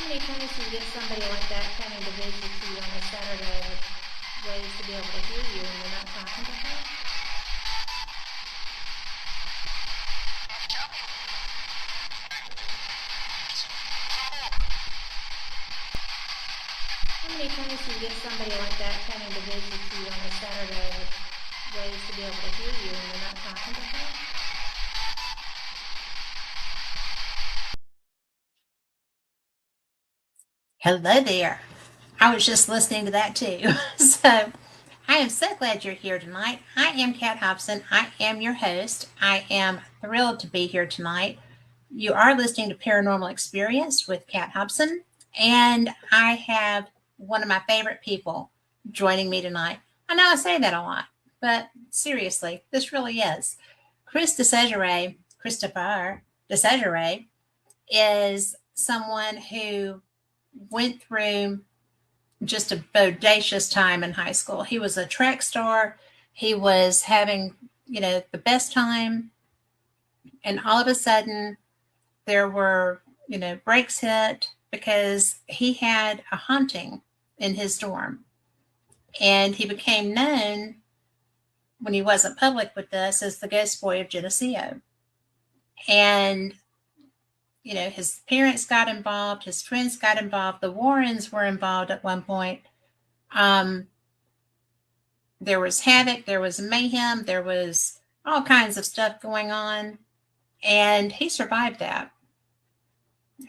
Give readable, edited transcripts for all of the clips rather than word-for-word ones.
How many times do you get somebody like that coming to visit you on a Saturday with ways to be able to hear you and you're not talking to her? How many times do you get somebody like that coming to visit you on a Saturday with ways to be able to hear you and you're not talking to her? Hello there. I was just listening to that too. So I am so glad you're here tonight. I am Kat Hobson. I am your host. I am thrilled to be here tonight. You are listening to Paranormal Experienced with Kat Hobson, and I have one of my favorite people joining me tonight. I know I say that a lot, but seriously, this really is. Christopher Desegere, is someone who went through just a bodacious time in high school. He was a track star. He was having, the best time. And all of a sudden, there were, breaks hit because he had a haunting in his dorm. And he became known when he wasn't public with this as the ghost boy of Geneseo. And, his parents got involved, his friends got involved, the Warrens were involved at one point. Um, there was havoc, there was mayhem, there was all kinds of stuff going on, and he survived that.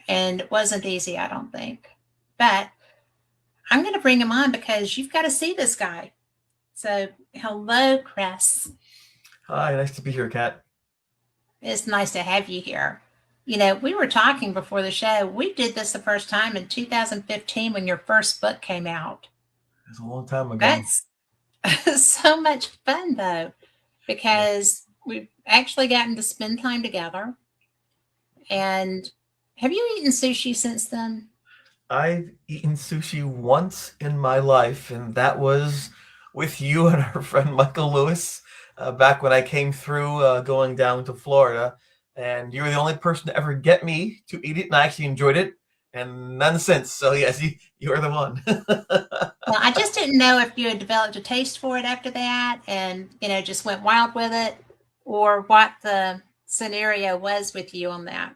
And it wasn't easy, I don't think. But I'm going to bring him on because you've got to see this guy. So, hello, Chris. Hi, nice to be here, Kat. It's nice to have you here. We were talking before the show. We did this the first time in 2015 when your first book came out. It's a long time ago. That's so much fun, though, Yeah. because we've actually gotten to spend time together. And have you eaten sushi since then? I've eaten sushi once in my life, and that was with you and our friend Michael Lewis back when I came through going down to Florida. And you were the only person to ever get me to eat it, and I actually enjoyed it, and none since. So, yes, you are the one. Well, I just didn't know if you had developed a taste for it after that and, just went wild with it or what the scenario was with you on that.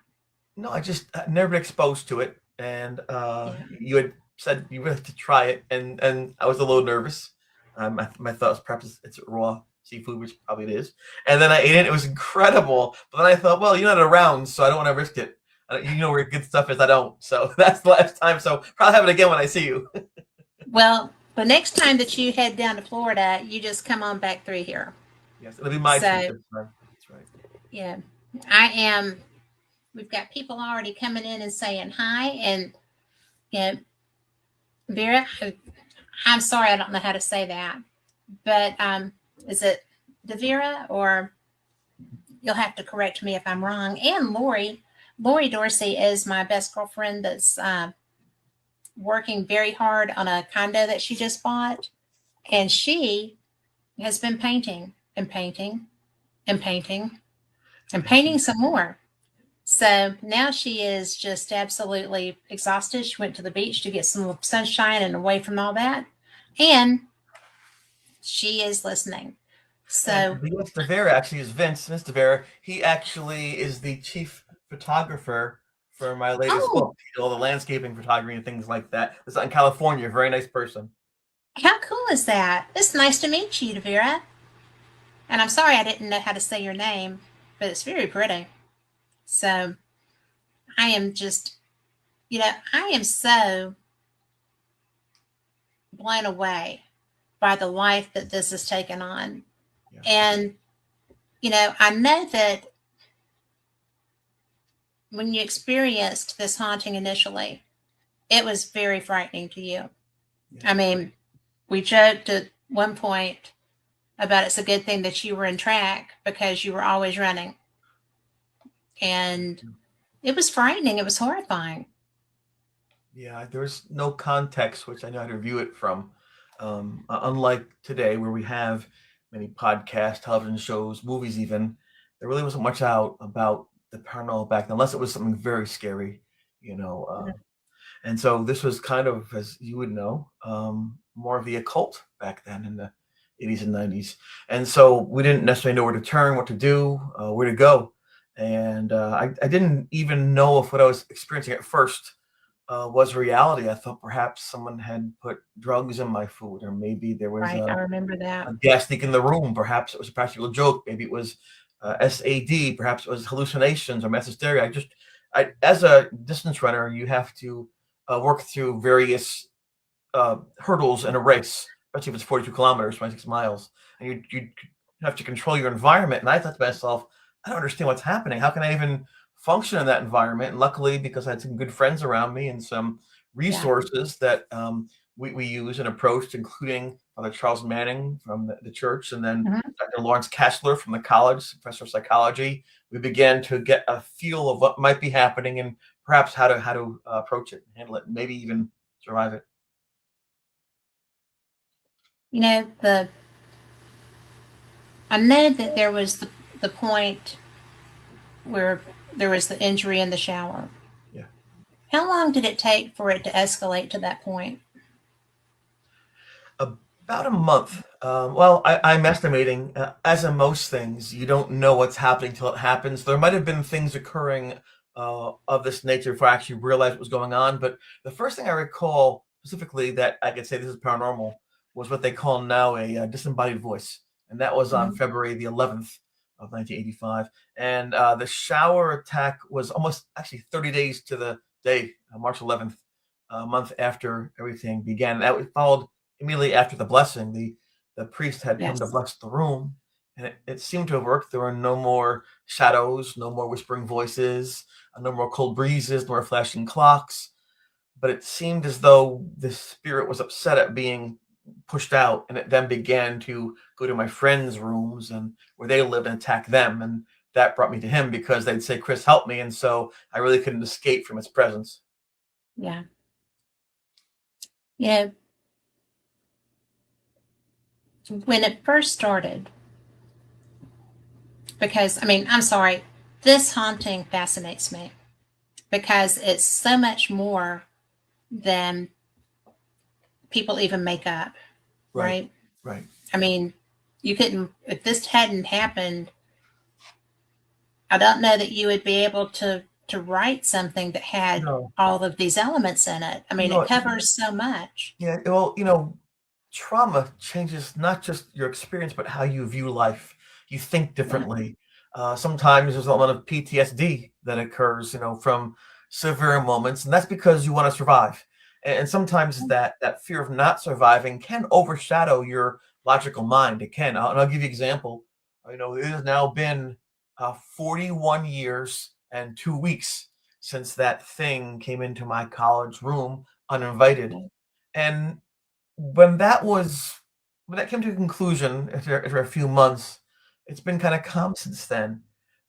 No, I just never been exposed to it, and Yeah. you had said you wanted to try it, and I was a little nervous. My thought was perhaps it's raw seafood, which probably it is. And then I ate it; it was incredible. But then I thought, well, you're not around, so I don't want to risk it. You know where good stuff is, I don't. So that's the last time. So probably have it again when I see you. Well, the next time that you head down to Florida, you just come on back through here. Yes, it'll be my treat So, this time. That's right. yeah, I am. We've got people already coming in and saying hi. And, you know, Vera, I'm sorry, I don't know how to say that. But is it Devera or you'll have to correct me if I'm wrong? And Lori. Lori Dorsey is my best girlfriend that's working very hard on a condo that she just bought. And she has been painting and painting and painting and Yeah, painting some more. So now she is just absolutely exhausted. She went to the beach to get some sunshine and away from all that. And she is listening. and So, Mr. Vera actually is Vince. Mr. Vera, he actually is the chief photographer for my latest oh, book. All the landscaping photography and things like that. It's out in California. Very nice person. how cool is that? It's nice to meet you, Vera. And I'm sorry I didn't know how to say your name, but it's very pretty. So I am just, I am so blown away by the life that this has taken on. Yeah. And, I know that when you experienced this haunting initially, it was very frightening to you. Yeah. I mean, we joked at one point about it's a good thing that you were in track because you were always running. And it was frightening. It was horrifying. Yeah, there's no context which I know how to view it from. Unlike today, where we have many podcasts, television shows, movies, even, there really wasn't much out about the paranormal back then, unless it was something very scary, you know. And so this was kind of, as you would know, more of the occult back then in the 80s and 90s. And so we didn't necessarily know where to turn, what to do, where to go. And I didn't even know if what I was experiencing at first was reality. I thought perhaps someone had put drugs in my food, or maybe there was Right. I remember that. a gas leak in the room. Perhaps it was a practical joke. Maybe it was SAD. Perhaps it was hallucinations or mass hysteria. As a distance runner, you have to work through various hurdles in a race, especially if it's 42 kilometers, 26 miles, and you have to control your environment. And I thought to myself, I don't understand what's happening. How can I even function in that environment? And luckily, because I had some good friends around me and some Yeah. resources that we use and approached, including Father Charles Manning from the church, and then Mhm. Dr. Lawrence Kessler from the college, professor of psychology. We began to get a feel of what might be happening and perhaps how to approach it, handle it, and maybe even survive it. You know, I know that there was the point where there was the injury in the shower. Yeah. How long did it take for it to escalate to that point? About a month. Well, I'm estimating, as in most things, you don't know what's happening till it happens. There might have been things occurring of this nature before I actually realized what was going on. But the first thing I recall specifically that I could say this is paranormal was what they call now a disembodied voice. And that was on Mhm. February the 11th of 1985. And the shower attack was almost actually 30 days to the day, March 11th, a month after everything began. That was followed immediately after the blessing. The priest had come to Yes. bless the room, and it seemed to have worked. There were no more shadows, no more whispering voices, no more cold breezes, no more flashing clocks. But it seemed as though the spirit was upset at being pushed out, and it then began to go to my friends' rooms and where they lived and attack them. And that brought me to him because they'd say, "Chris, help me," and so I really couldn't escape from its presence. Yeah. Yeah. When it first started, because I mean, I'm sorry, this haunting fascinates me because it's so much more than people even make up, Right, right? right. I mean, you couldn't, if this hadn't happened, I don't know that you would be able to write something that had No, all of these elements in it. I mean, it no. covers so much. Yeah, well, trauma changes not just your experience, but how you view life. You think Yeah. differently. Sometimes there's a lot of PTSD that occurs, from severe moments, and that's because you want to survive. And sometimes that fear of not surviving can overshadow your logical mind. It can. And I'll give you an example. It has now been 41 years and 2 weeks since that thing came into my college room uninvited, and when that was when that came to a conclusion after a few months, it's been kind of calm since then.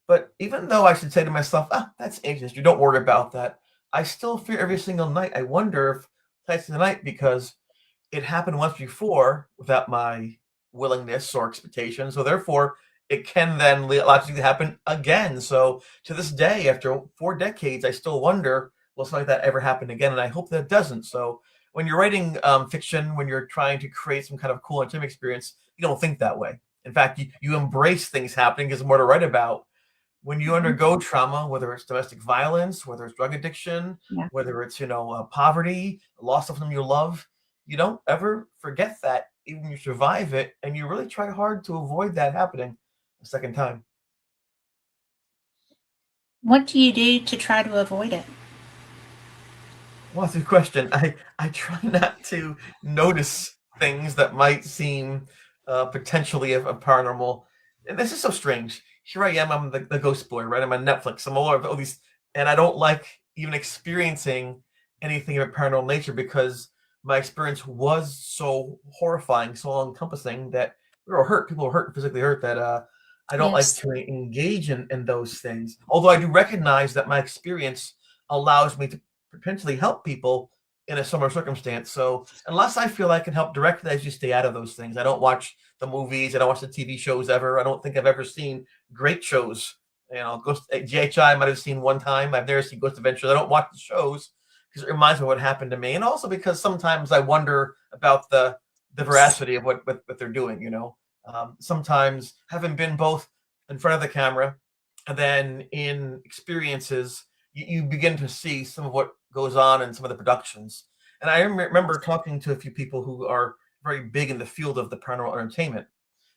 But even though I should say to myself, that's ancient, you don't worry about that, I still fear every single night. I wonder if tonight's the night because it happened once before without my willingness or expectation. So therefore, it can then logically happen again. So to this day, after 4 decades, I still wonder, will something like that ever happen again? And I hope that it doesn't. So when you're writing fiction, when you're trying to create some kind of cool intimate experience, you don't think that way. In fact, you embrace things happening because there's more to write about. When you Mhm. undergo trauma, whether it's domestic violence, whether it's drug addiction, Yeah. whether it's poverty, loss of something you love, you don't ever forget that. Even when you survive it, and you really try hard to avoid that happening a second time. What do you do to try to avoid it? Well, that's a good question. I try not to notice things that might seem potentially of paranormal. And this is so strange. Here I am. I'm the ghost boy, right? I'm on Netflix. I'm all over all these, and I don't like even experiencing anything of a paranormal nature because my experience was so horrifying, so all encompassing that we were hurt. People were hurt, physically hurt. That I don't like Yes. to engage in those things. Although I do recognize that my experience allows me to potentially help people in a similar circumstance. So unless I feel I can help directly, I just stay out of those things. I don't watch the movies. I don't watch the TV shows ever. I don't think I've ever seen great shows. Ghost GHI might have seen one time. I've never seen Ghost Adventures. I don't watch the shows because it reminds me of what happened to me, and also because sometimes I wonder about the veracity of what they're doing. Sometimes having been both in front of the camera and then in experiences, you begin to see some of what goes on in some of the productions. And I remember talking to a few people who are very big in the field of the paranormal entertainment,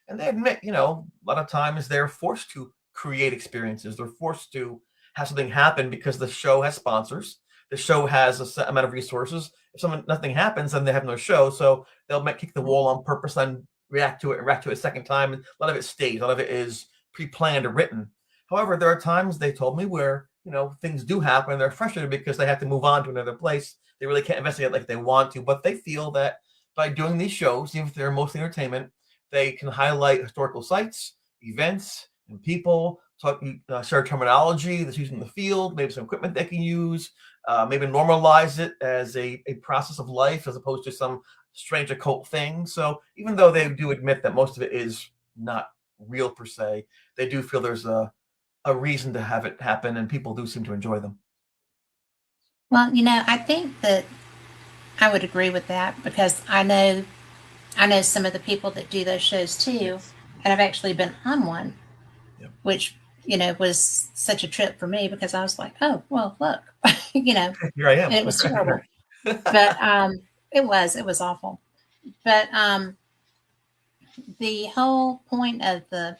and they admit, a lot of times they're forced to create experiences. They're forced to have something happen because the show has sponsors. The show has a set amount of resources. If nothing happens, then they have no show. So they'll kick the wall on purpose and react to it a second time. And a lot of it stays. A lot of it is pre-planned or written. However, there are times they told me where, things do happen and they're frustrated because they have to move on to another place. They really can't investigate like they want to, but they feel that by doing these shows, even if they're mostly entertainment, they can highlight historical sites, events, and people, share terminology that's used in the field, maybe some equipment they can use, maybe normalize it as a process of life as opposed to some strange occult thing. So even though they do admit that most of it is not real per se, they do feel there's a reason to have it happen, and people do seem to enjoy them. Well, I think that I would agree with that because I know some of the people that do those shows too, and I've actually been on one, which was such a trip for me because I was like, oh well, look, Here I am. and it was terrible, but it was awful. But the whole point of that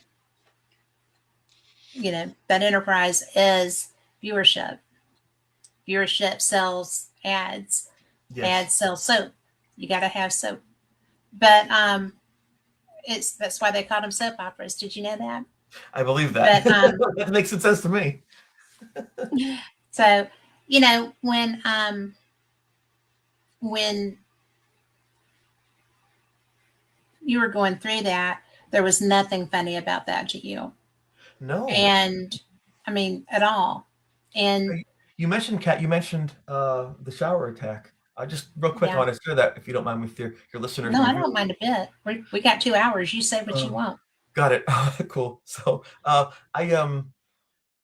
enterprise is viewership. Viewership sells ads. Yes. Ads sell soap. You got to have soap. But that's why they called them soap operas. Did you know that? I believe that. But, that makes sense to me. So, when you were going through that, there was nothing funny about that to you. No. And I mean, at all. And you mentioned, Kat, the shower attack. I just real quick, I want to share that if you don't mind with your listeners. No, I don't mind a bit. We got 2 hours. You say what you want. Got it. Cool. So I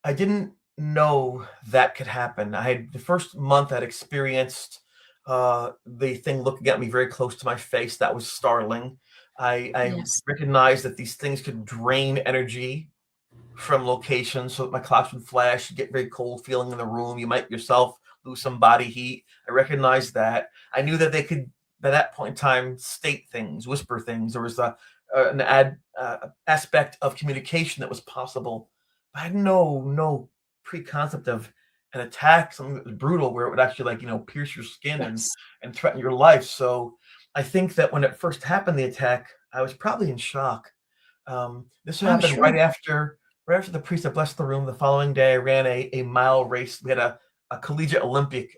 didn't know that could happen. I had the first month I'd experienced the thing looking at me very close to my face. That was startling. I recognized that these things could drain energy from locations, so that my clocks would flash, you get very cold feeling in the room. You might yourself lose some body heat. I recognized that. I knew that they could, by that point in time, state things, whisper things. There was an aspect of communication that was possible. But I had no pre-concept of an attack, something that was brutal, where it would actually pierce your skin and threaten your life. So I think that when it first happened, the attack, I was probably in shock. This happened right after the priest had blessed the room. The following day, I ran a mile race. We had a collegiate Olympic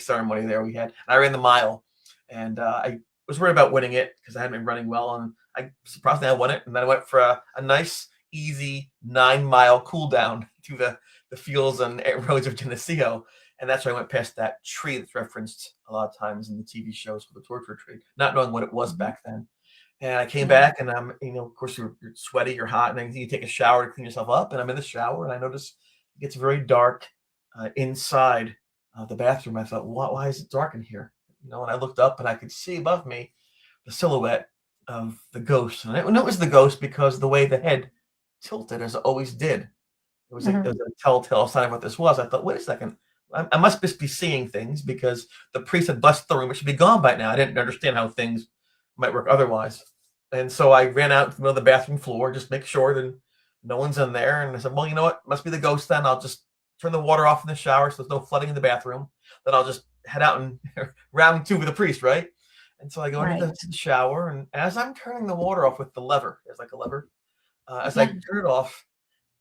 ceremony there. I ran the mile, and I was worried about winning it because I hadn't been running well, and I surprisingly I won it. And then I went for a nice, easy 9-mile cool down to the fields and roads of Geneseo, and that's where I went past that tree that's referenced a lot of times in the TV shows for the torture tree, not knowing what it was back then. And I came back, and I'm, of course, you're sweaty, you're hot, and then you take a shower to clean yourself up. And I'm in the shower, and I notice it gets very dark inside the bathroom. I thought, why is it dark in here? And I looked up, and I could see above me the silhouette of the ghost. And I knew it was the ghost because the way the head tilted, as it always did. It was a telltale sign of what this was. I thought, wait a second. I must just be seeing things because the priest had blessed the room. It should be gone by now. I didn't understand how things might work otherwise. And so I ran out to the middle of the bathroom floor, just make sure that no one's in there. And I said, well, you know what? Must be the ghost then. I'll just turn the water off in the shower so there's no flooding in the bathroom. Then I'll just head out and round 2 with the priest, right? And so I go into the shower, and as I'm turning the water off with the lever, there's like a lever, as I turn it off,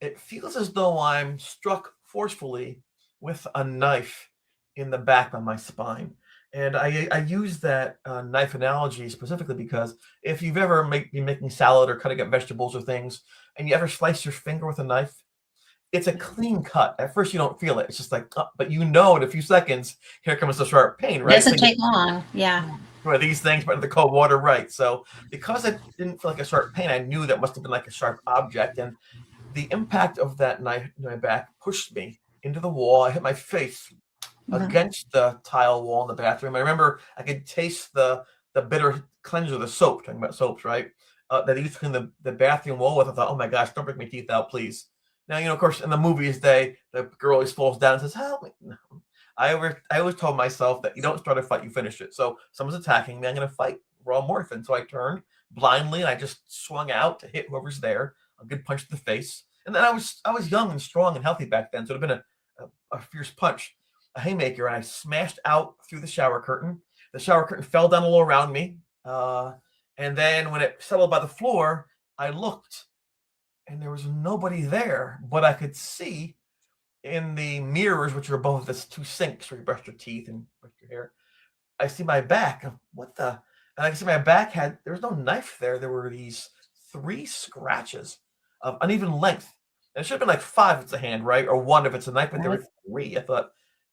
it feels as though I'm struck forcefully with a knife in the back of my spine. And I use that knife analogy specifically because if you've ever been making salad or cutting up vegetables or things, and you ever slice your finger with a knife, it's a clean cut. At first, you don't feel it. It's just like, but in a few seconds, here comes the sharp pain, right? It doesn't take long. Yeah. For these things, but in the cold water, right? So because it didn't feel like a sharp pain, I knew that must have been like a sharp object. And the impact of that knife in my back pushed me into the wall. I hit my face against the tile wall in the bathroom. I remember I could taste the bitter cleanser, the soap, talking about soaps, right? That they used to clean the bathroom wall with. I thought, oh my gosh, don't break my teeth out, please. Now, of course, in the movies, the girl always falls down and says, help me. No. I always told myself that you don't start a fight, you finish it. So someone's attacking me, I'm going to fight. We're all morphin'. So I turned blindly and I just swung out to hit whoever's there, a good punch to the face. And then I was young and strong and healthy back then, so it'd have been a fierce punch, a haymaker, and I smashed out through the shower curtain. The shower curtain fell down a little around me, and then when it settled by the floor, I looked, and there was nobody there, but I could see in the mirrors, which are above the two sinks where you brush your teeth and brush your hair. I see my back. What the? And I can see my back there was no knife there. There were these 3 scratches of uneven length. And it should have been like 5 if it's a hand, right? Or 1 if it's a knife, but there were 3. I thought,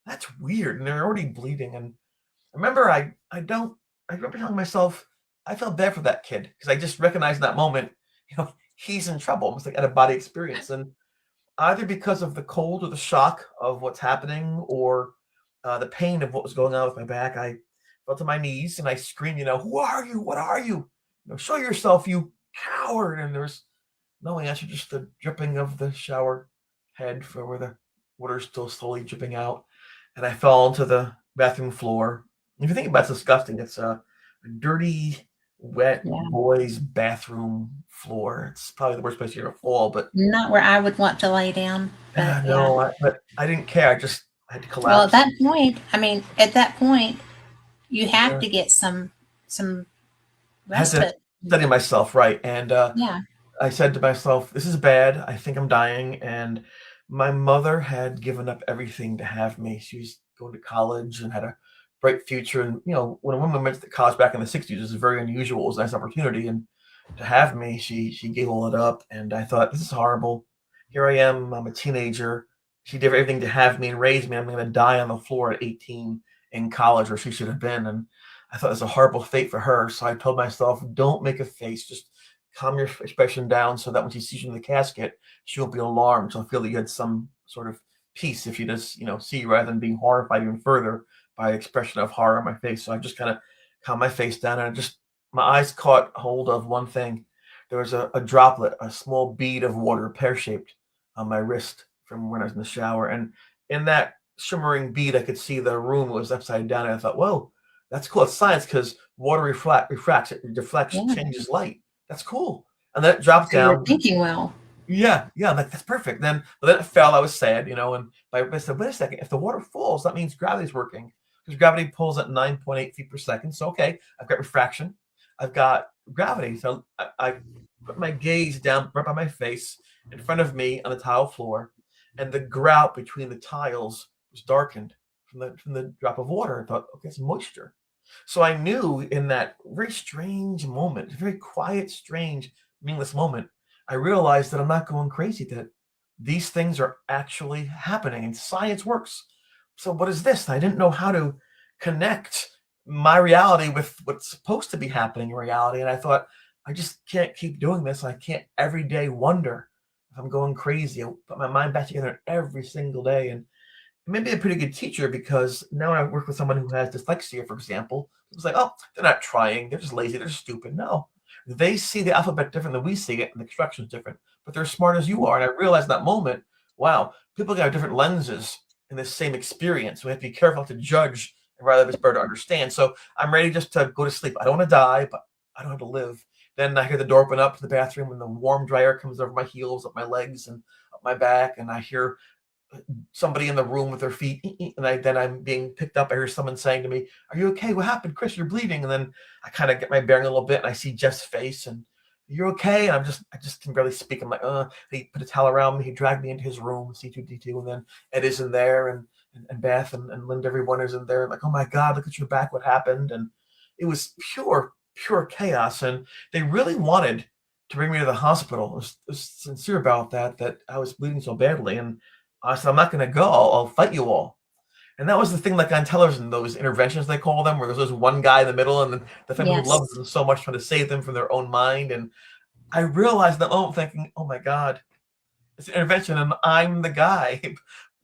that's weird. And they're already bleeding. And I remember I remember telling myself, I felt bad for that kid because I just recognized in that moment, he's in trouble. Almost like out of body experience. And either because of the cold or the shock of what's happening or the pain of what was going on with my back, I fell to my knees and I screamed, who are you? What are you? Show yourself, you coward. And there's no answer, just the dripping of the shower head for where the water's still slowly dripping out. And I fell onto the bathroom floor. If you think about it, it's disgusting. It's a dirty, wet boy's bathroom floor. It's probably the worst place you ever fall, but not where I would want to lay down. But, but I didn't care. I had to collapse. Well, at that point, you have to get some respite. I had to study myself, right? And I said to myself, this is bad. I think I'm dying. And my mother had given up everything to have me. She was going to college and had a bright future. And, when a woman went to college back in the 60s, it was very unusual. It was a nice opportunity. And to have me, she gave all it up. And I thought, this is horrible. Here I am. I'm a teenager. She did everything to have me and raise me. I'm going to die on the floor at 18 in college where she should have been. And I thought it was a horrible fate for her. So I told myself, don't make a face. Just calm your expression down so that when she sees you in the casket, she won't be alarmed. She'll feel that you had some sort of peace if you just, see you rather than being horrified even further by an expression of horror on my face. So I just kind of calmed my face down and my eyes caught hold of one thing. There was a droplet, a small bead of water, pear-shaped, on my wrist from when I was in the shower. And in that shimmering bead, I could see the room was upside down. And I thought, whoa, that's cool. It's science because water refracts, it deflects, changes light. That's cool. And then it dropped down. You were thinking well. Yeah, like that's perfect. But then it fell. I was sad, and I said, wait a second. If the water falls, that means gravity's working because gravity pulls at 9.8 feet per second. So okay, I've got refraction, I've got gravity. So I put my gaze down right by my face in front of me on the tile floor, and the grout between the tiles was darkened from the drop of water. I thought, okay, it's moisture. So I knew in that very strange moment, very quiet, strange, meaningless moment, I realized that I'm not going crazy, that these things are actually happening and science works. So what is this? I didn't know how to connect my reality with what's supposed to be happening in reality. And I thought, I just can't keep doing this. I can't every day wonder if I'm going crazy. I put my mind back together every single day. And maybe a pretty good teacher because now when I work with someone who has dyslexia, for example, it's like, oh, they're not trying. They're just lazy. They're stupid. No, they see the alphabet different than we see it and the construction's different, but they're smart as you are. And I realized in that moment, wow, people got different lenses in this same experience. We have to be careful to judge and rather it's better to understand. So I'm ready just to go to sleep. I don't want to die, but I don't have to live. Then I hear the door open up to the bathroom and the warm dry air comes over my heels, up my legs and up my back. And I hear somebody in the room with their feet, and then I'm being picked up. I hear someone saying to me, "Are you okay? What happened, Chris? You're bleeding." And then I kind of get my bearing a little bit, and I see Jeff's face, and "You're okay?" And I just can barely speak. I'm like, He put a towel around me. He dragged me into his room, C2D2, and then Ed is in there, and Beth and Linda, everyone is in there. Like, oh my God, look at your back. What happened? And it was pure chaos. And they really wanted to bring me to the hospital. I was sincere about that I was bleeding so badly, and I said, I'm not going to go. I'll fight you all. And that was the thing, like on television, those interventions they call them, where there's this one guy in the middle and the family who loves them so much trying to save them from their own mind. And I realized that moment thinking, oh my God, it's an intervention and I'm the guy.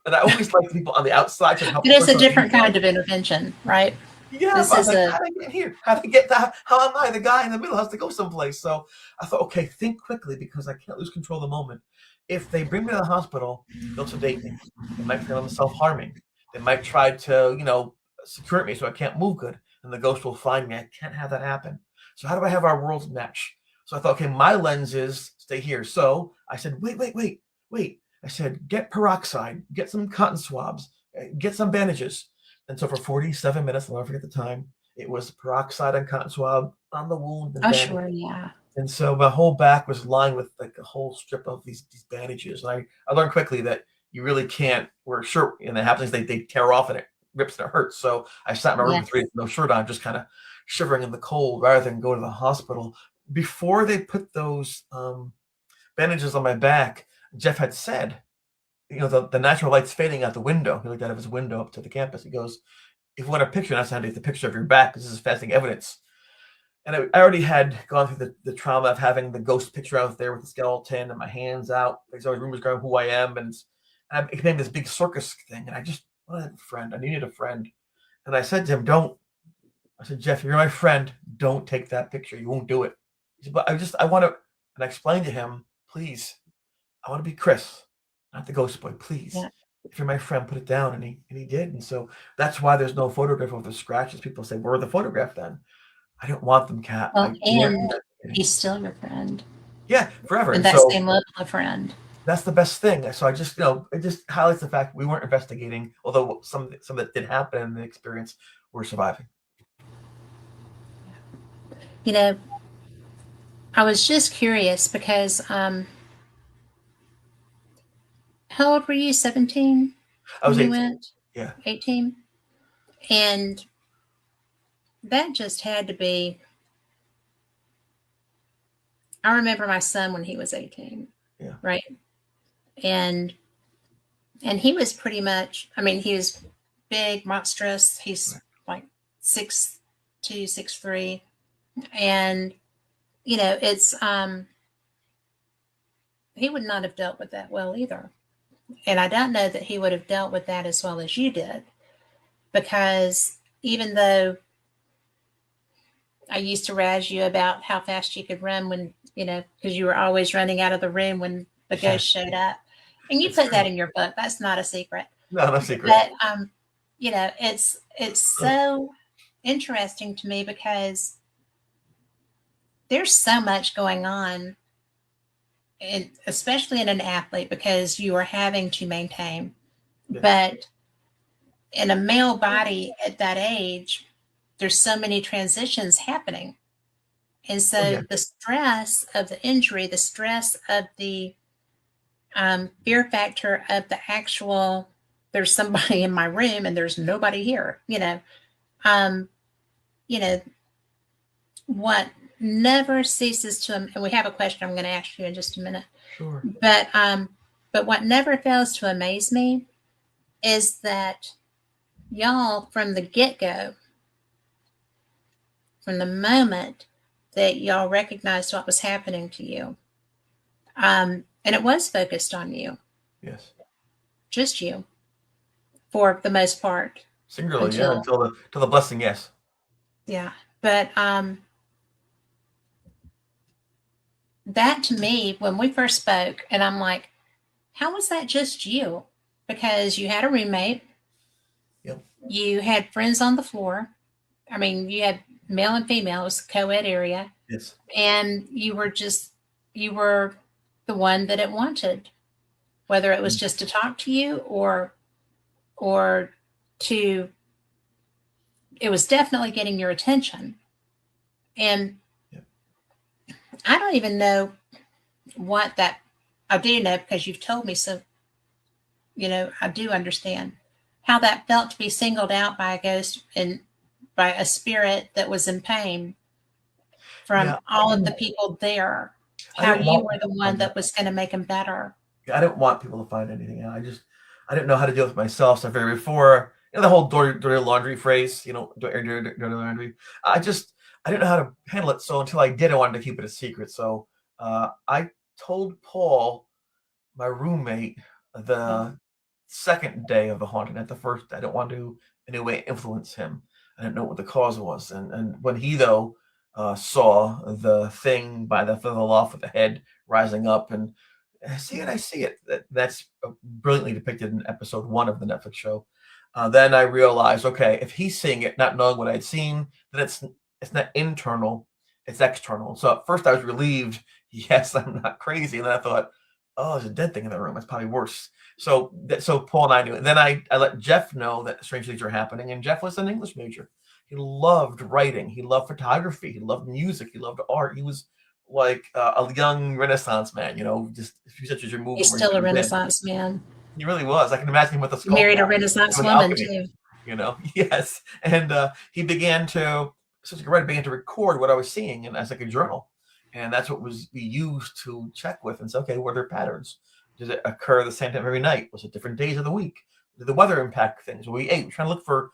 And I always like people on the outside to help. But it's a different kind of intervention, right? Yeah, This but I was is like, a how did I get here? How did I get that? How am I the guy in the middle? Has to go someplace. So I thought, okay, think quickly because I can't lose control of the moment. If they bring me to the hospital, they'll sedate me. They might think I'm self-harming. They might try to, secure me so I can't move good, and the ghost will find me. I can't have that happen. So how do I have our worlds match? So I thought, okay, my lens is stay here. So I said, wait. I said, get peroxide, get some cotton swabs, get some bandages. And so for 47 minutes, I'll never forget the time, it was peroxide and cotton swab on the wound and oh bandage. sure, yeah. And so my whole back was lined with like a whole strip of these bandages. And I learned quickly that you really can't wear a shirt. And it happens, they tear off and it rips and it hurts. So I sat in my room Yes. for 3 days with no shirt on, just kind of shivering in the cold rather than go to the hospital. Before they put those bandages on my back, Jeff had said, the natural light's fading out the window. He looked out of his window up to the campus. He goes, if you want a picture, that's how to take the picture of your back, because this is fascinating evidence. And I already had gone through the trauma of having the ghost picture out there with the skeleton and my hands out. There's always rumors going who I am. And it became this big circus thing. And I just wanted a friend. I needed a friend. And I said to him, I said, Jeff, you're my friend. Don't take that picture. You won't do it. He said, but I want to. And I explained to him, please, I want to be Chris, not the ghost boy, please. Yeah. If you're my friend, put it down. And he did. And so that's why there's no photograph of the scratches. People say, where are the photograph then? I don't want them, Kat. Well, and he's still your friend. Yeah, forever. And that same level of friend. That's the best thing. So I just, it just highlights the fact we weren't investigating, although some that did happen in the experience, we're surviving. I was just curious because how old were you? 17? I was when 18. You went? Yeah. 18? And that just had to be. I remember my son when he was 18. Yeah. Right. And he was pretty much, he was big, monstrous. He's like 6'2", 6'3". And, it's, he would not have dealt with that well either. And I don't know that he would have dealt with that as well as you did. Because even though I used to razz you about how fast you could run when, because you were always running out of the room when the ghost showed up. And you put that in your book. That's not a secret. No, not a secret. But, it's so interesting to me because there's so much going on, especially in an athlete, because you are having to maintain. Yeah. But in a male body at that age, there's so many transitions happening. And so the stress of the injury, the stress of the fear factor of the actual, there's somebody in my room and there's nobody here, what never ceases to, and we have a question I'm going to ask you in just a minute. Sure. But what never fails to amaze me is that y'all from the get-go, from the moment that y'all recognized what was happening to you, and it was focused on you. Yes. Just you, for the most part. Singularly, until the blessing, yes. Yeah, but that to me, when we first spoke, and I'm like, how was that just you? Because you had a roommate. Yep. You had friends on the floor. You had male and female. It was a co-ed area. Yes. And you were the one that it wanted, whether it was just to talk to you or to, it was definitely getting your attention. And I don't even know what that, I do know because you've told me, so, I do understand how that felt to be singled out by a ghost and by a spirit that was in pain from all of the people there. How you were the one that was going to make them better. I didn't want people to find anything out. I didn't know how to deal with myself. So before, the whole dirty laundry phrase, dirty laundry. I didn't know how to handle it. So until I did, I wanted to keep it a secret. So I told Paul, my roommate, the second day of the haunting, not the first day. I didn't want to in any way influence him. I didn't know what the cause was. And when he, though, saw the thing by the loft with the head rising up, and I see it. That's brilliantly depicted in episode 1 of the Netflix show. Then I realized, okay, if he's seeing it, not knowing what I'd seen, then it's not internal, it's external. So at first I was relieved, yes, I'm not crazy. And then I thought, oh, there's a dead thing in the room. That's probably worse. So Paul and I knew it. And then I let Jeff know that strange things are happening. And Jeff was an English major. He loved writing. He loved photography. He loved music. He loved art. He was like a young Renaissance man, just a few centuries removed. He's still a Renaissance man. He really was. I can imagine him with a He skull. married a Renaissance woman too. Yes. And he began to record what I was seeing, and as like a journal. And that's what we used to check with and say, okay, were there patterns? Did it occur the same time every night? Was it different days of the week? Did the weather impact things? What we ate? We're trying to look for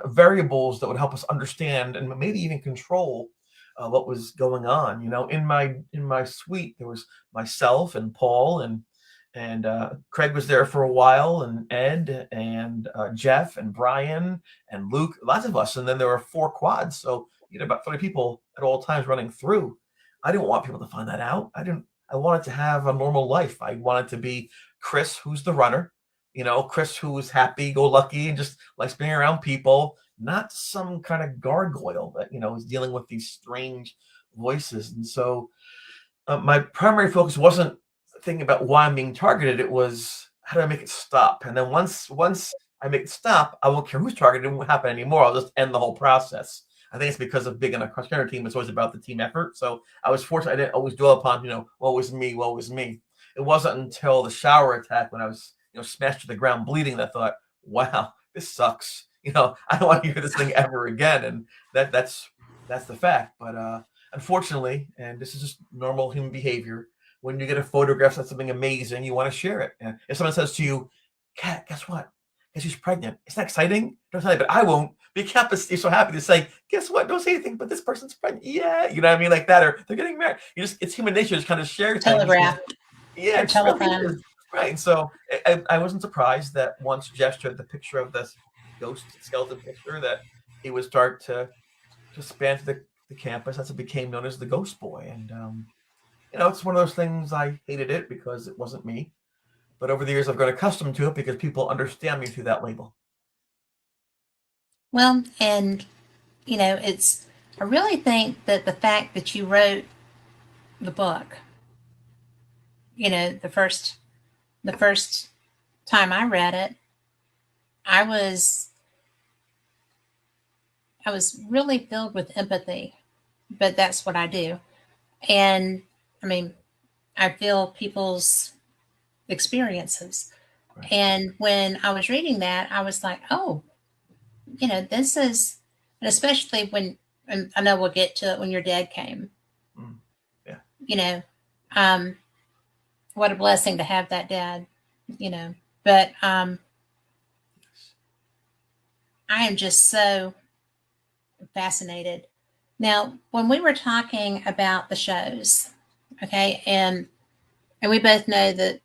variables that would help us understand and maybe even control what was going on. In my suite, there was myself and Paul and Craig was there for a while, and Ed and Jeff and Brian and Luke, lots of us. And then there were 4 quads. So you had about 30 people at all times running through. I didn't want people to find that out. I wanted to have a normal life. I wanted to be Chris, who's the runner, Chris, who was happy, go lucky, and just likes being around people, not some kind of gargoyle that, is dealing with these strange voices. And so my primary focus wasn't thinking about why I'm being targeted. It was, how do I make it stop? And then once I make it stop, I won't care who's targeted. It won't happen anymore. I'll just end the whole process. I think it's because of being on a cross-country team. It's always about the team effort. So I was fortunate. I didn't always dwell upon, woe was me, woe was me. It wasn't until the shower attack when I was, smashed to the ground bleeding that I thought, wow, this sucks. I don't want to hear this thing ever again. And that's the fact. But unfortunately, and this is just normal human behavior, when you get a photograph of something amazing, you want to share it. And if someone says to you, Kat, guess what? Guess she's pregnant. It's not exciting. Don't tell you, but I won't. Be you're so happy to say, guess what? Don't say anything, but this person's pregnant. Yeah, you know what I mean? Like that, or they're getting married. It's human nature to kind of share Telegraph. Yeah, it's telephone. Right. So I wasn't surprised that once Jeff showed the picture of this ghost skeleton picture, that he would start to span to the campus. That's what became known as the Ghost Boy. And it's one of those things. I hated it because it wasn't me. But over the years, I've grown accustomed to it because people understand me through that label. Well, and, I really think that the fact that you wrote the book, the first time I read it, I was really filled with empathy, but that's what I do. And I feel people's experiences. Right. And when I was reading that, I was like, oh, this is, and especially when, and I know we'll get to it when your dad came. Yeah. What a blessing to have that dad, but I am just so fascinated. Now, when we were talking about the shows, okay, and we both know that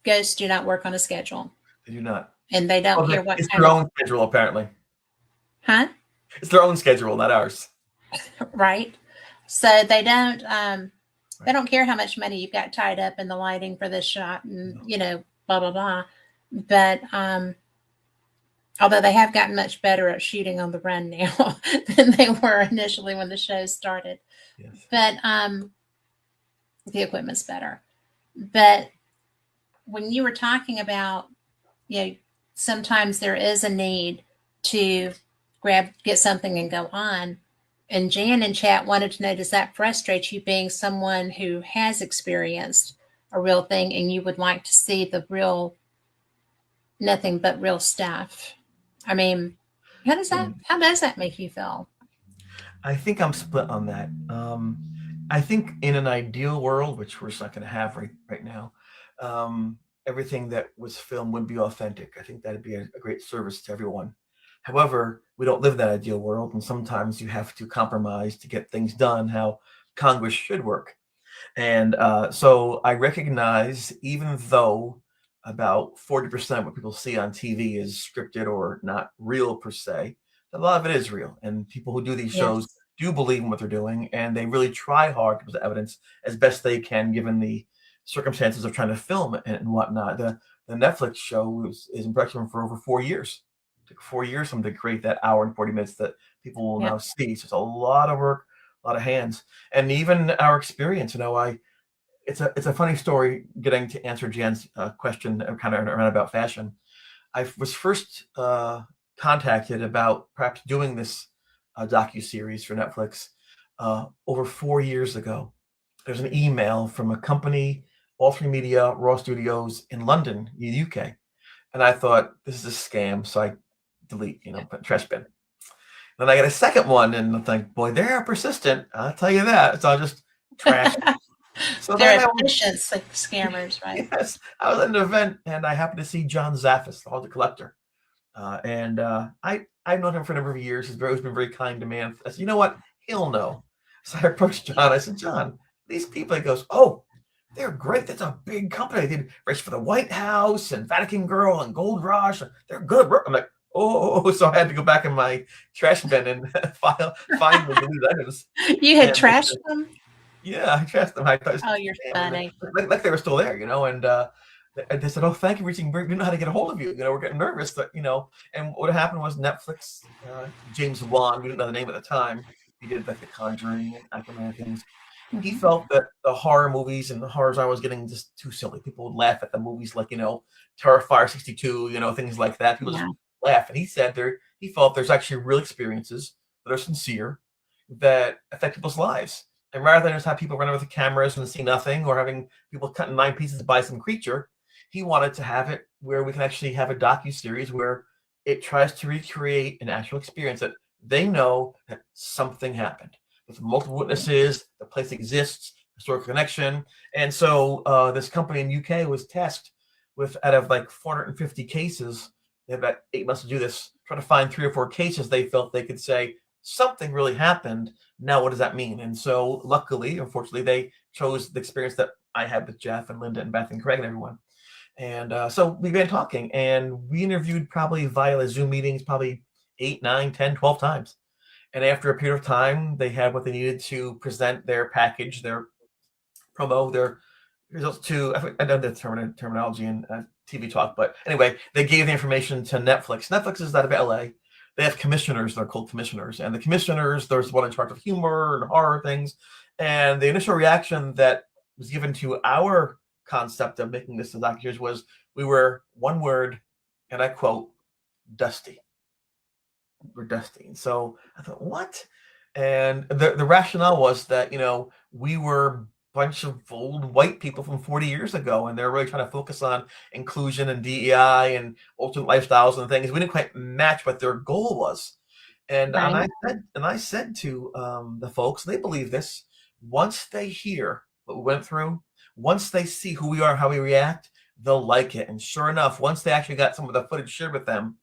ghosts do not work on a schedule. They do not. And they don't care what it's their own schedule, apparently. Huh? It's their own schedule, not ours. Right. So they don't they don't care how much money you've got tied up in the lighting for this shot and blah blah blah. But although they have gotten much better at shooting on the run now than they were initially when the show started. Yes. But the equipment's better. But when you were talking about, sometimes there is a need to get something and go on. And Jan in chat wanted to know, does that frustrate you being someone who has experienced a real thing and you would like to see the real, nothing but real stuff? How does that make you feel? I think I'm split on that. I think in an ideal world, which we're just not going to have right now, everything that was filmed would be authentic. I think that'd be a great service to everyone. However, we don't live that ideal world, and sometimes you have to compromise to get things done how Congress should work. And so I recognize, even though about 40% what people see on TV is scripted or not real per se. A lot of it is real, and people who do these shows Yes. do believe in what they're doing, and they really try hard to present evidence as best they can, given the circumstances of trying to film it and whatnot. The Netflix show is in production for over 4 years. It took 4 years for them to create that hour and 40 minutes that people will Yep. now see. So it's a lot of work, a lot of hands, and even our experience. It's a funny story getting to answer Jan's question, kind of around about fashion. I was first contacted about perhaps doing this docu series for Netflix over 4 years ago. There's an email from a company, All Three Media, Raw Studios in London, UK, and I thought this is a scam, so I delete, put trash bin. Then I get a second one, and I'm like, boy, they're persistent. I'll tell you that. So I'll just trash. So then They're I was, efficient scammers, right? yes, I was at an event, and I happened to see John Zaffis, the collector. And I've known him for a number of years. He's always been very kind to me. And I said, you know what? He'll know. So I approached John. I said, John, these people. He goes, oh, they're great. That's a big company. They did race for the White House and Vatican Girl and Gold Rush. They're good. I'm like, oh. So I had to go back in my trash bin and find the deleted items. You had And trashed them? yeah, I trashed them. I thought, Oh, you're funny. like they were still there, and they said, "Oh, thank you for reaching. We didn't know how to get a hold of you. We're getting nervous, but And what happened was Netflix, James Wan, we didn't know the name at the time. He did like The Conjuring and Aquaman things. He felt that the horror movies and the horror genre was getting just too silly. People would laugh at the movies like Terrifier 62, things like that. People just laugh, and he said he felt there's actually real experiences that are sincere that affect people's lives. And rather than just have people run over the cameras and see nothing, or having people cut in 9 pieces to buy some creature, he wanted to have it where we can actually have a docu-series where it tries to recreate an actual experience that they know that something happened. With multiple witnesses, the place exists, historical connection. And so this company in UK was tasked with, out of like 450 cases, they had about 8 months to do this, try to find 3 or 4 cases they felt they could say, something really happened. Now, what does that mean? And so, luckily, unfortunately, they chose the experience that I had with Jeff and Linda and Beth and Craig and everyone. And so we began talking, and we interviewed probably via Zoom meetings, probably 8, 9, 10, 12 times. And after a period of time, they had what they needed to present their package, their promo, their results to, I know the terminology in TV talk, but anyway, they gave the information to Netflix. Netflix is out of LA. They have commissioners, they're called commissioners. And the commissioners, there's one in charge of humor and horror things. And the initial reaction that was given to our concept of making this a docuseries was, we were, one word, and I quote, dusty. We're dusty. And so I thought, what? And the rationale was that, we were bunch of old white people from 40 years ago, and they're really trying to focus on inclusion and DEI and alternate lifestyles and things. We didn't quite match what their goal was. And I said to the folks, they believe this, once they hear what we went through, once they see who we are, how we react, they'll like it. And sure enough, once they actually got some of the footage shared with them,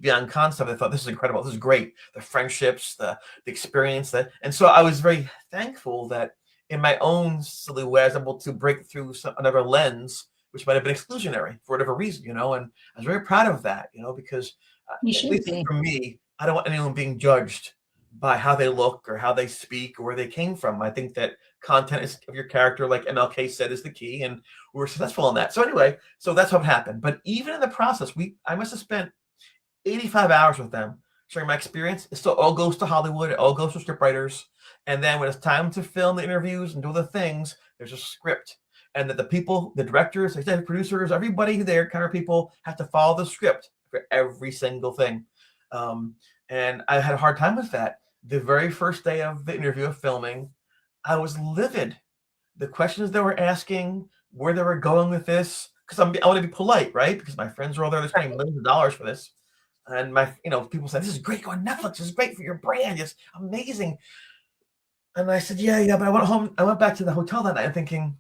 beyond concept, they thought, this is incredible, this is great. The friendships, the experience, and so I was very thankful that in my own silly way, I was able to break through another lens, which might have been exclusionary for whatever reason, and I was very proud of that, because at least for me, I don't want anyone being judged by how they look or how they speak or where they came from. I think that content is of your character, like MLK said, is the key, and we were successful in that. So anyway, so that's what happened. But even in the process, I must have spent 85 hours with them sharing my experience. It still all goes to Hollywood. It all goes to scriptwriters. And then when it's time to film the interviews and do the things, there's a script. And that the people, the directors, executive producers, everybody there, kind of people, have to follow the script for every single thing. And I had a hard time with that. The very first day of the interview of filming, I was livid. The questions they were asking, where they were going with this, because I want to be polite, right? Because my friends are all there, they're spending millions of dollars for this. And people said, this is great, go on Netflix, this is great for your brand, it's amazing. And I said, yeah, but I went home, I went back to the hotel that night thinking,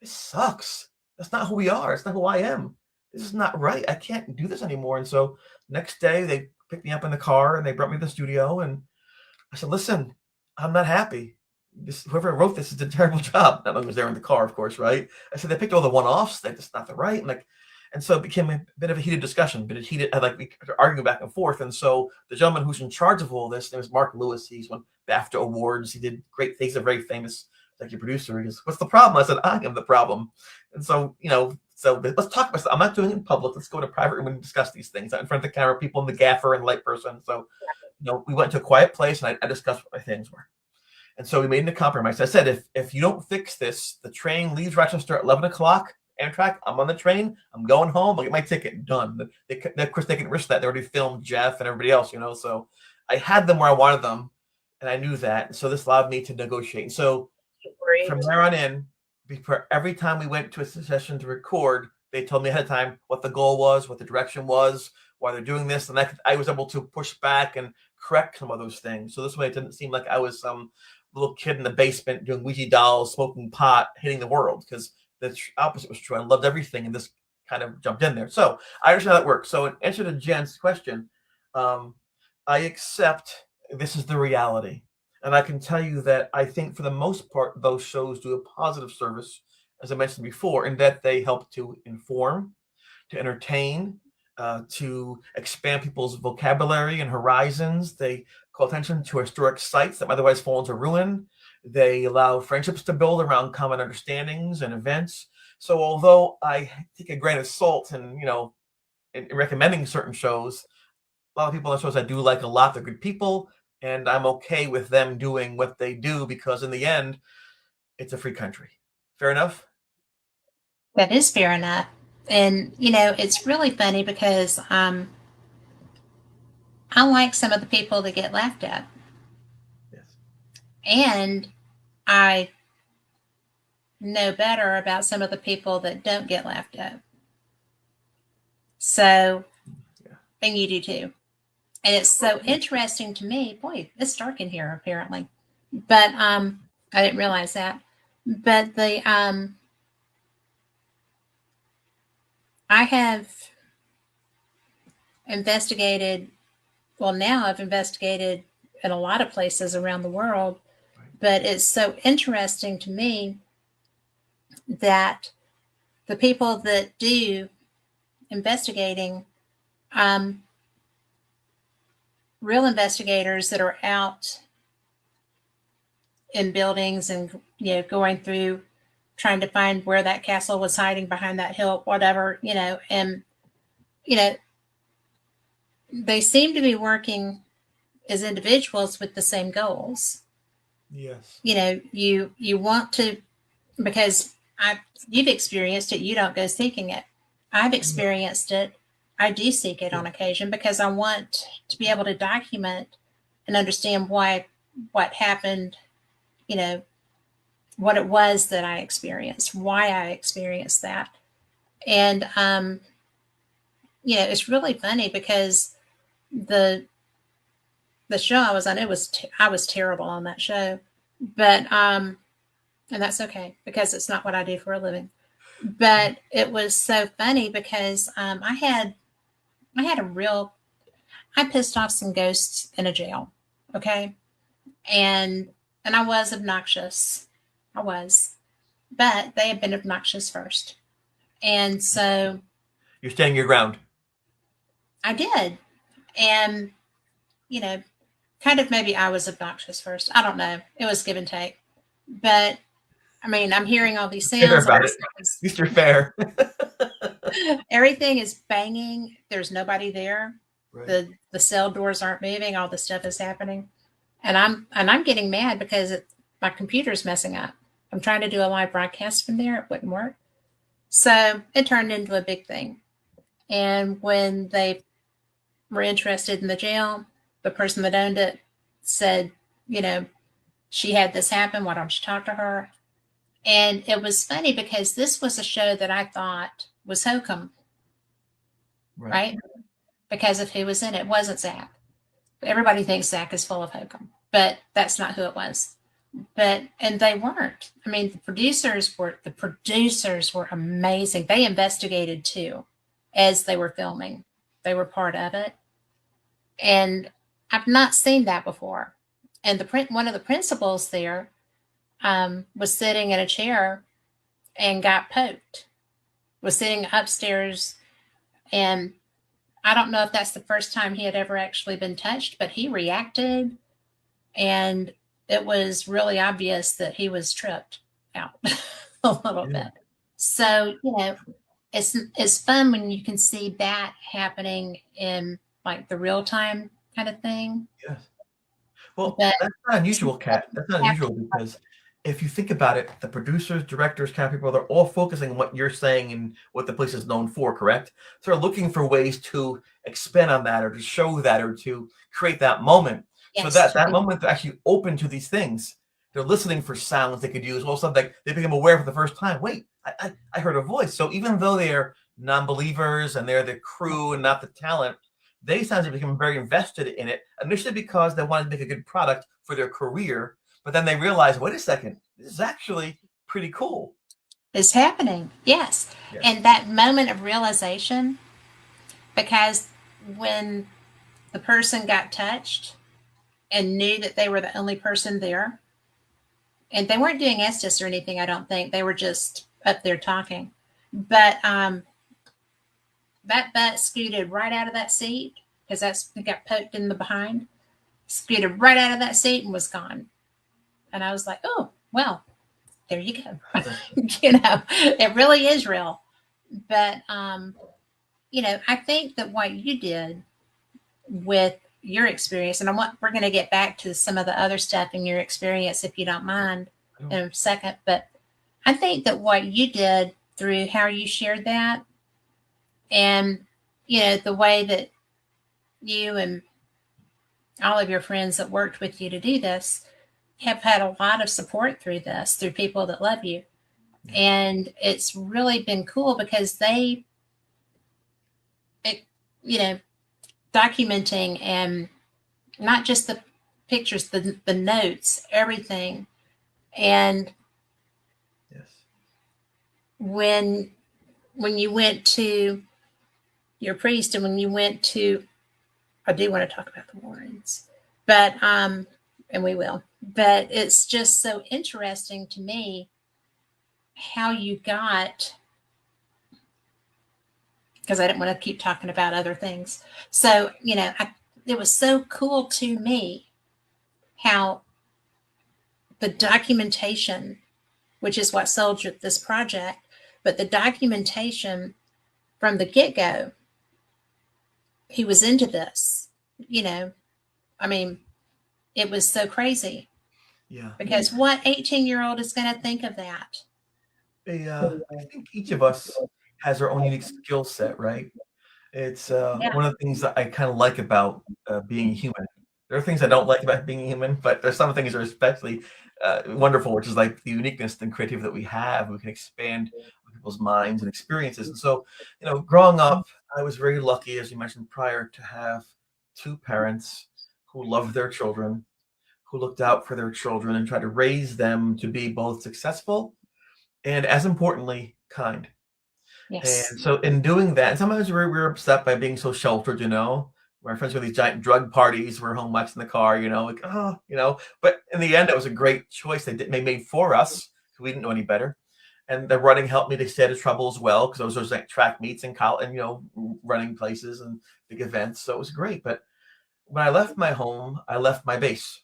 this sucks. That's not who we are. It's not who I am. This is not right. I can't do this anymore. And so next day they picked me up in the car and they brought me to the studio. And I said, listen, I'm not happy. Whoever wrote this did a terrible job. None of them was there in the car, of course, right? I said, they picked all the one-offs. That's not the right. And And so it became a bit of a heated discussion, but it heated, like we were arguing back and forth. And so the gentleman who's in charge of all this, his name is Mark Lewis. He's won BAFTA awards. He did great things. A very famous executive producer. He goes, "What's the problem?" I said, "I am the problem." And so, so let's talk about. I'm not doing it in public. Let's go to a private room and discuss these things out in front of the camera, people, and the gaffer and light person. So, we went to a quiet place and I discussed what my things were. And so we made a compromise. I said, if you don't fix this, the train leaves Rochester at 11 o'clock. Amtrak, I'm on the train. I'm going home. I'll get my ticket. Done. Of course, they can risk that. They already filmed Jeff and everybody else, So I had them where I wanted them, and I knew that. So this allowed me to negotiate. And so from there on in, before every time we went to a session to record, they told me ahead of time what the goal was, what the direction was, why they're doing this, and I was able to push back and correct some of those things. So this way, it didn't seem like I was some little kid in the basement doing Ouija dolls, smoking pot, hitting the world, because the opposite was true. I loved everything, and this kind of jumped in there. So I understand how that works. So in answer to Jen's question, I accept this is the reality. And I can tell you that I think for the most part, those shows do a positive service, as I mentioned before, in that they help to inform, to entertain, to expand people's vocabulary and horizons. They call attention to historic sites that might otherwise fall into ruin. They allow friendships to build around common understandings and events. So although I take a grain of salt in recommending certain shows, a lot of people on the shows I do like a lot. They're good people, and I'm okay with them doing what they do because in the end, it's a free country. Fair enough? That is fair enough. And, it's really funny because I like some of the people that get laughed at. Yes. And I know better about some of the people that don't get laughed at. So, and you do too. And it's so interesting to me. Boy, it's dark in here apparently. But I didn't realize that. But I have investigated, well, now I've investigated in a lot of places around the world, but it's so interesting to me that the people that do investigating, real investigators that are out in buildings and, going through trying to find where that castle was hiding behind that hill, whatever, and, they seem to be working as individuals with the same goals. Yes. You want to, because you've experienced it, you don't go seeking it. I've experienced it. I do seek it on occasion because I want to be able to document and understand what happened, what it was that I experienced, why I experienced that. And, it's really funny because the show I was on, I was terrible on that show, but, and that's okay because it's not what I do for a living, but it was so funny because, I pissed off some ghosts in a jail. Okay. And I was obnoxious. But they had been obnoxious first. And so you're standing your ground. I did. And, kind of maybe I was obnoxious first. I don't know. It was give and take. But I mean, I'm hearing all these sounds. Fair about it. At least you're fair. Everything is banging. There's nobody there. Right. The cell doors aren't moving. All the stuff is happening. And I'm getting mad because my computer's messing up. I'm trying to do a live broadcast from there. It wouldn't work. So it turned into a big thing. And when they were interested in the jail, the person that owned it said, she had this happen. Why don't you talk to her? And it was funny because this was a show that I thought was Hokum. Right? Because of who was in it. It wasn't Zach. Everybody thinks Zach is full of hokum, but that's not who it was. And they weren't. I mean, the producers were amazing. They investigated too, as they were filming. They were part of it. And I've not seen that before. And one of the principals there was sitting in a chair and got poked. Was sitting upstairs And I don't know if that's the first time he had ever actually been touched, but he reacted, and it was really obvious that he was tripped out a little Yeah. bit. So, it's fun when you can see that happening in like the real time kind of thing. Yes. Well, But that's not unusual, Kat. That's not unusual because if you think about it, the producers, directors, camera people, they're all focusing on what you're saying and what the place is known for, correct? So they're looking for ways to expand on that or to show that or to create that moment. So yes, that moment they're actually open to these things. They're listening for sounds they could use. All of a sudden, they become aware for the first time. Wait, I heard a voice. So even though they're non-believers and they're the crew and not the talent, they sound to become very invested in it initially because they wanted to make a good product for their career, but then they realize, wait a second, this is actually pretty cool. is happening. Yes. Yes. And that moment of realization, because when the person got touched and knew that they were the only person there, and they weren't doing Estes or anything, I don't think. They were just up there talking. But that butt scooted right out of that seat because it got poked in the behind, scooted right out of that seat and was gone. And I was like, oh, well, there you go. It really is real. But, I think that what you did with your experience, and we're going to get back to some of the other stuff in your experience, if you don't mind, in a second. But I think that what you did through how you shared that and, the way that you and all of your friends that worked with you to do this have had a lot of support through this, through people that love you. Yeah. And it's really been cool because documenting and not just the pictures, the notes, everything. And Yes. when you went to your priest and when you went to, I do want to talk about the Warrens, but and we will. But it's just so interesting to me how you got, because I didn't want to keep talking about other things. So, it was so cool to me how the documentation, which is what sold this project, but the documentation from the get go, he was into this. I mean, it was so crazy. Yeah. Because what 18-year-old is going to think of that? I think each of us has our own unique skill set, right? It's one of the things that I kind of like about being human. There are things I don't like about being human, but there's some things that are especially wonderful, which is like the uniqueness and creativity that we have. We can expand people's minds and experiences. And so, growing up, I was very lucky, as you mentioned prior, to have two parents who loved their children, who looked out for their children and tried to raise them to be both successful and, as importantly, kind. Yes. And so in doing that, and sometimes we're upset by being so sheltered, My friends go to these giant drug parties, we're home watching the car, like, but in the end, it was a great choice they made for us because we didn't know any better. And the running helped me to stay out of trouble as well because those like track meets and college and, running places and big events. So it was great. But when I left my home, I left my base.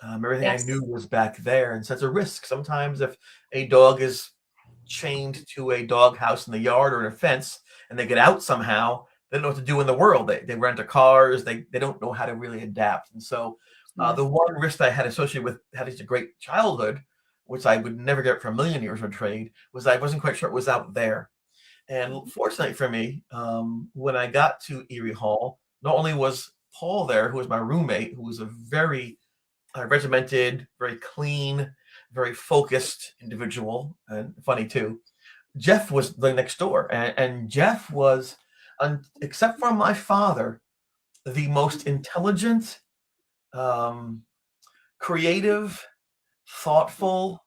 Everything I knew was back there. And so it's a risk. Sometimes if a dog is chained to a dog house in the yard or in a fence and they get out somehow, they don't know what to do in the world. They rent a cars. They don't know how to really adapt. And so the one risk I had associated with having a great childhood, which I would never get for a million years of trade, was I wasn't quite sure it was out there. And fortunately for me, when I got to Erie Hall, not only was Paul there, who was my roommate, who was a very regimented, very clean, very focused individual, and funny too. Jeff was the next door, and Jeff was, except for my father, the most intelligent, creative, thoughtful,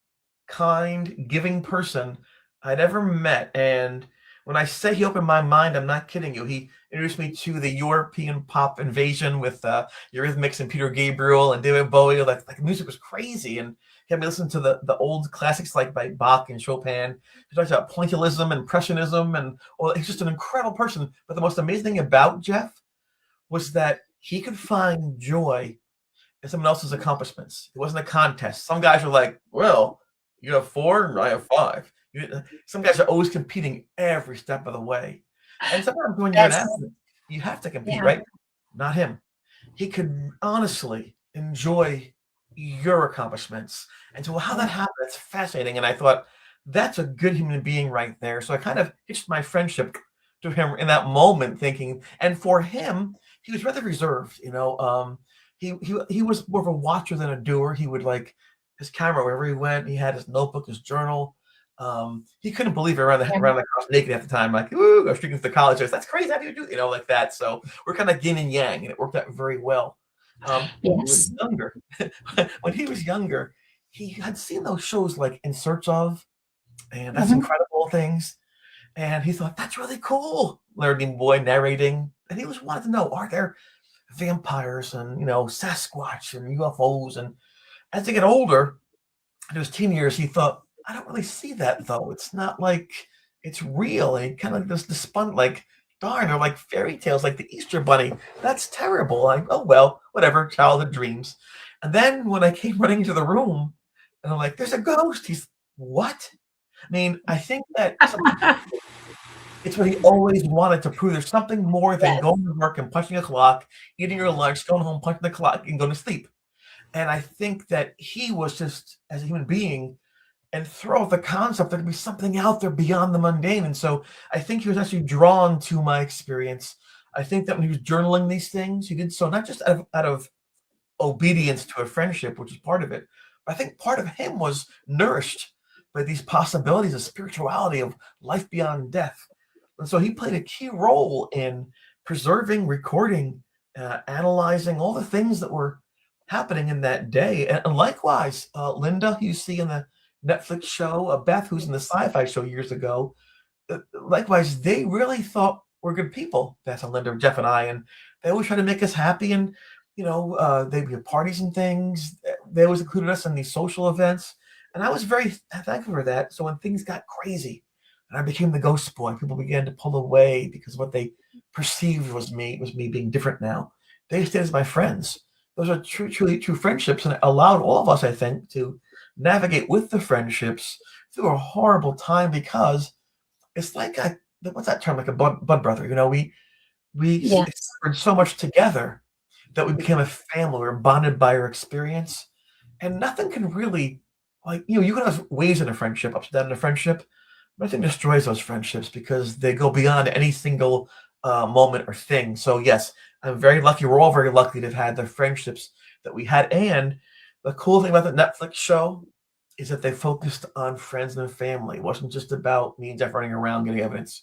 kind, giving person I'd ever met. And When I say he opened my mind, I'm not kidding you. He introduced me to the European pop invasion with Eurythmics and Peter Gabriel and David Bowie. Like music was crazy, and he had me listen to the old classics like by Bach and Chopin. He talks about pointillism, impressionism, and well, he's just an incredible person. But the most amazing thing about Jeff was that he could find joy in someone else's accomplishments. It wasn't a contest. Some guys are like, well, you have four and I have five. Some guys are always competing every step of the way. And sometimes when you're an That's, athlete, you have to compete, yeah. right? Not him. He could honestly enjoy your accomplishments. And so how that happened, that's fascinating. And I thought, that's a good human being right there. So I kind of hitched my friendship to him in that moment, thinking, and for him, he was rather reserved, he was more of a watcher than a doer. He would like his camera wherever he went. He had his notebook, his journal. He couldn't believe it Yeah. around the house naked at the time. Like, ooh, I was streaking to college. That's crazy. How do you do, like that? So we're kind of yin and yang, and it worked out very well. When he was Yes. younger, when he was younger, he had seen those shows like In Search of, and That's Mhm. Incredible Things, and he thought that's really cool. Learning boy narrating, and he was wanted to know, are there vampires and Sasquatch and UFOs? And as they get older, in his teen years, he thought, I don't really see that though. It's not like it's real. And he kind of just spun like, darn, they're like fairy tales, like the Easter Bunny. That's terrible. Like, oh well, whatever, childhood dreams. And then when I came running into the room, and I'm like, there's a ghost. He's what? I mean, I think that it's what he always wanted to prove. There's something more than Yes. going to work and punching a clock, eating your lunch, going home, punching the clock, and going to sleep. And I think that he was just, as a human being, and throw out the concept there could be something out there beyond the mundane. And so I think he was actually drawn to my experience. I think that when he was journaling these things, he did so not just out of obedience to a friendship, which is part of it, but I think part of him was nourished by these possibilities of spirituality, of life beyond death. And so he played a key role in preserving, recording, analyzing all the things that were happening in that day. And likewise, Linda, who you see in the Netflix show, Beth, who's in the sci-fi show years ago, likewise, they really thought we're good people. Beth and Linda, Jeff and I, and they always try to make us happy. And they'd be at parties and things. They always included us in these social events, and I was very thankful for that. So when things got crazy, and I became the ghost boy, people began to pull away because what they perceived was me being different now. They stayed as my friends. Those are truly true friendships, and it allowed all of us, I think, to navigate with the friendships through a horrible time because it's like what's that term? Like a blood brother. We Yes. suffered so much together that we became a family. We were bonded by our experience, and nothing can really, like, you can have waves in a friendship, ups and downs in a friendship. Nothing destroys those friendships because they go beyond any single moment or thing. So yes, I'm very lucky. We're all very lucky to have had the friendships that we had. And the cool thing about the Netflix show is that they focused on friends and family. It wasn't just about me and Jeff running around getting evidence.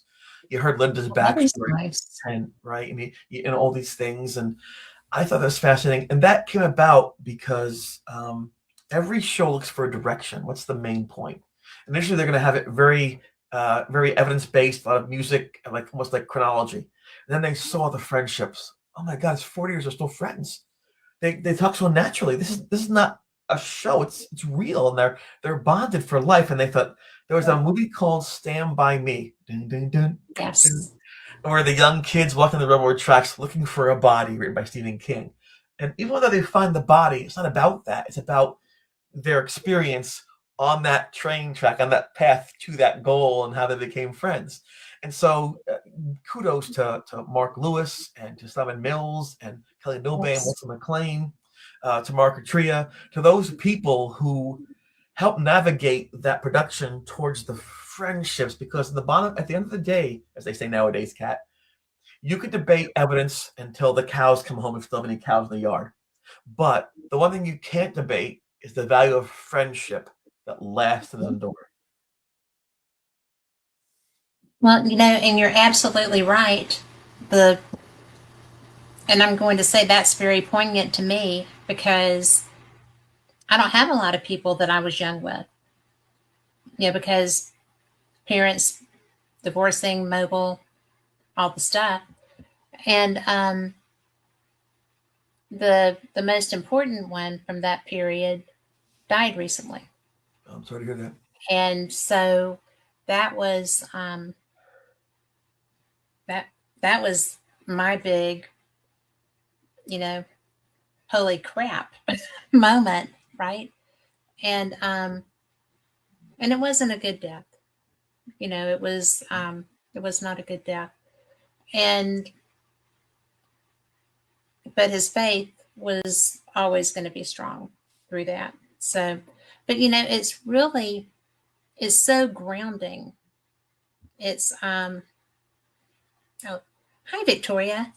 You heard Linda's Well, that was backstory, nice. and right, and all these things, and I thought that was fascinating. And that came about because every show looks for a direction. What's the main point? Initially, they're going to have it very evidence based, a lot of music, and like almost like chronology. And then they saw the friendships. Oh my God, it's 40 years, they're still friends. They talk so naturally. This is not a show. It's real, and they're bonded for life. And they thought there was a movie called Stand by Me, dun, dun, dun, dun, Yes. where the young kids walking the railroad tracks looking for a body, written by Stephen King. And even though they find the body, it's not about that. It's about their experience on that train track, on that path to that goal, and how they became friends. And so, kudos to Mark Lewis and to Simon Mills and Kelly Milbank, Yes. Melissa McLean, to Mark Atria, to those people who help navigate that production towards the friendships. Because at the end of the day, as they say nowadays, Kat, you could debate evidence until the cows come home if you still have any cows in the yard. But the one thing you can't debate is the value of friendship that lasts and is enduring. Well, and you're absolutely right. And I'm going to say that's very poignant to me because I don't have a lot of people that I was young with. Because parents divorcing, mobile, all the stuff. And the most important one from that period died recently. I'm sorry to hear that. And so that was that that was my big, you know, holy crap moment, right? And and it wasn't a good death. It was not a good death. And but his faith was always going to be strong through that. So, but it's really is so grounding. It's oh, hi Victoria.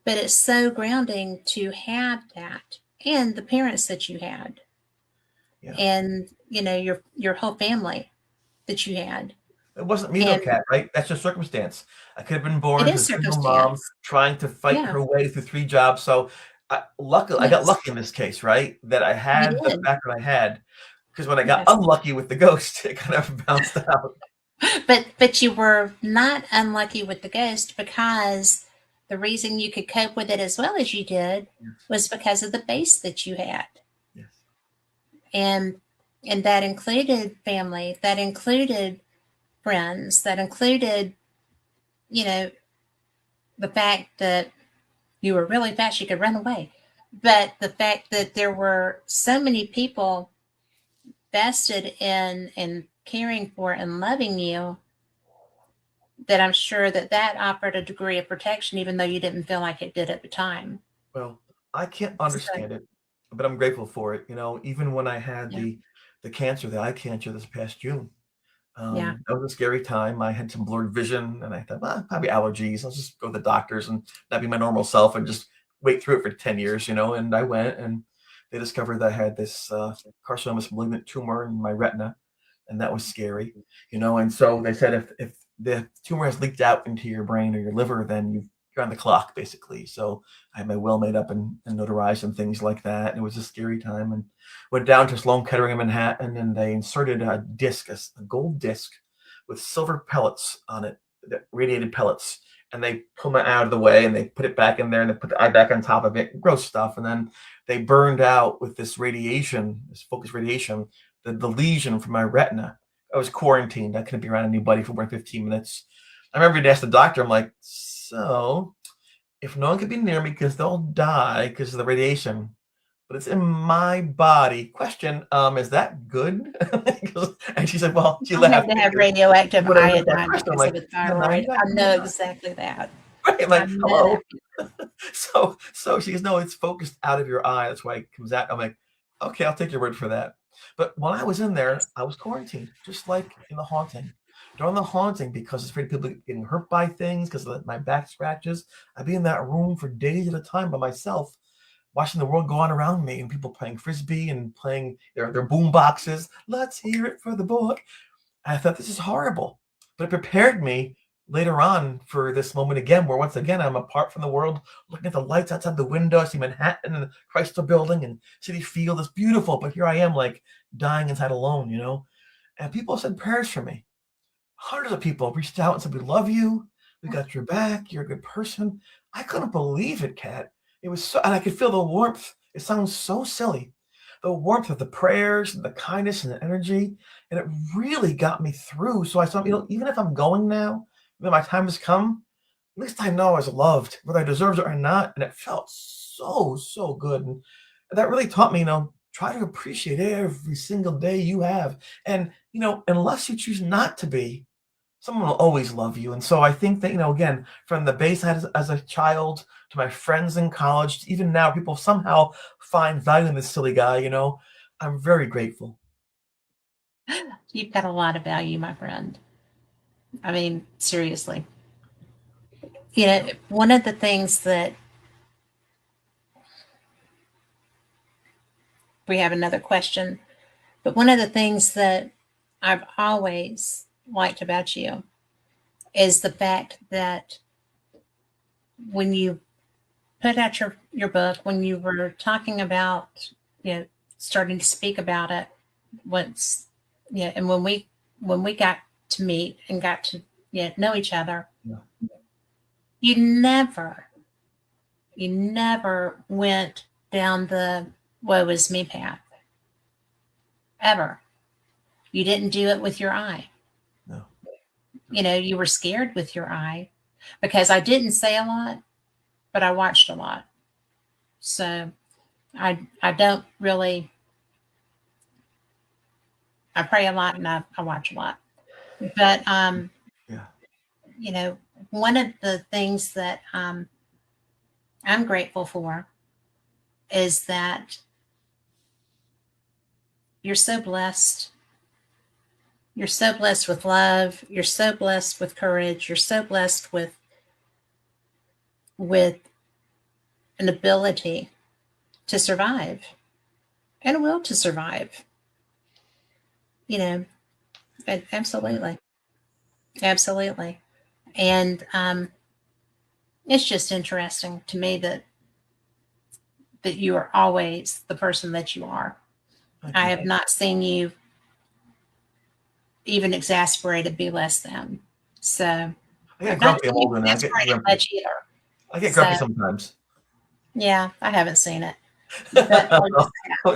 But it's so grounding to have that and the parents that you had. Yeah. And your whole family that you had. It wasn't me though, And Kat, right? That's just circumstance. I could have been it born to a is single mom circumstance. trying to fight Yeah. her way through 3 jobs. So luckily, I got Yes. lucky in this case, right? That I You had the did. background I had. Because when I got Yes. unlucky with the ghost, it kind of bounced out. But you were not unlucky with the ghost, because the reason you could cope with it as well as you did Yes. was because of the base that you had. Yes. And that included family, that included friends, that included, you know, the fact that you were really fast, you could run away. But the fact that there were so many people vested in caring for and loving you, that I'm sure that offered a degree of protection, even though you didn't feel like it did at the time. Well, I can't So, understand it, but I'm grateful for it. Even when I had yeah, the cancer, the eye cancer this past June, yeah, that was a scary time. I had some blurred vision, and I thought, well, probably allergies. I'll just go to the doctors and not be my normal self and just wait through it for 10 years, And I went, and they discovered that I had this carcinomatous malignant tumor in my retina, and that was scary, And so they said if the tumor has leaked out into your brain or your liver, then you're on the clock, basically. So I had my will made up and notarized and things like that. And it was a scary time, and went down to Sloan Kettering in Manhattan, and they inserted a disc, a gold disc with silver pellets on it, radiated pellets. And they pulled it out of the way, and they put it back in there, and they put the eye back on top of it. Gross stuff. And then they burned out with this radiation, this focused radiation, the lesion from my retina. I was quarantined. I couldn't be around anybody for more than 15 minutes. I remember to ask the doctor, I'm like, so if no one could be near me because they'll die because of the radiation, but it's in my body. Question, is that good? And she said, well, she I had laughed to have because radioactive when I asked that iodine question, I'm because of like, the yeah, no, thyroid. I know exactly that. right? I'm I like, know hello. that. So she goes, no, it's focused out of your eye. That's why it comes out. I'm like, okay, I'll take your word for that. But when I was in there, I was quarantined, just like in the haunting. During the haunting, because I was afraid of people getting hurt by things because of my back scratches, I'd be in that room for days at a time by myself, watching the world go on around me, and people playing frisbee and playing their boom boxes. Let's hear it for the book. And I thought, this is horrible. But it prepared me later on for this moment again, where once again I'm apart from the world, looking at the lights outside the window. I see Manhattan and the Chrysler Building and City Field. It's beautiful, but here I am, like dying inside alone. And people said prayers for me. Hundreds of people reached out and said, "We love you. We got your back. You're a good person." I couldn't believe it, Kat. It was so, and I could feel the warmth. It sounds so silly, the warmth of the prayers and the kindness and the energy, and it really got me through. So I thought, even if I'm going now, when my time has come, at least I know I was loved, whether I deserved it or not. And it felt so good. And that really taught me, try to appreciate every single day you have. And, unless you choose not to be, someone will always love you. And so I think that, again, from the base as a child to my friends in college, to even now, people somehow find value in this silly guy, I'm very grateful. You've got a lot of value, my friend. I mean, seriously. One of the things that we have another question, but one of the things that I've always liked about you is the fact that when you put out your book, when you were talking about, starting to speak about it once, and when we got to meet and got to, know each other. Yeah. You never went down the woe is me path. Ever. You didn't do it with your eye. No. You were scared with your eye because I didn't say a lot, but I watched a lot. So I don't really, I pray a lot and I watch a lot. But, Yeah. one of the things that I'm grateful for is that you're so blessed. You're so blessed with love. You're so blessed with courage. You're so blessed with an ability to survive and a will to survive. Absolutely, absolutely. And it's just interesting to me that you are always the person that you are. I have not seen you even exasperated, be less than. So I get I've not grumpy. seen I'm you older now. I get exasperated grumpy. much either. I get So grumpy sometimes. yeah, I haven't seen it. But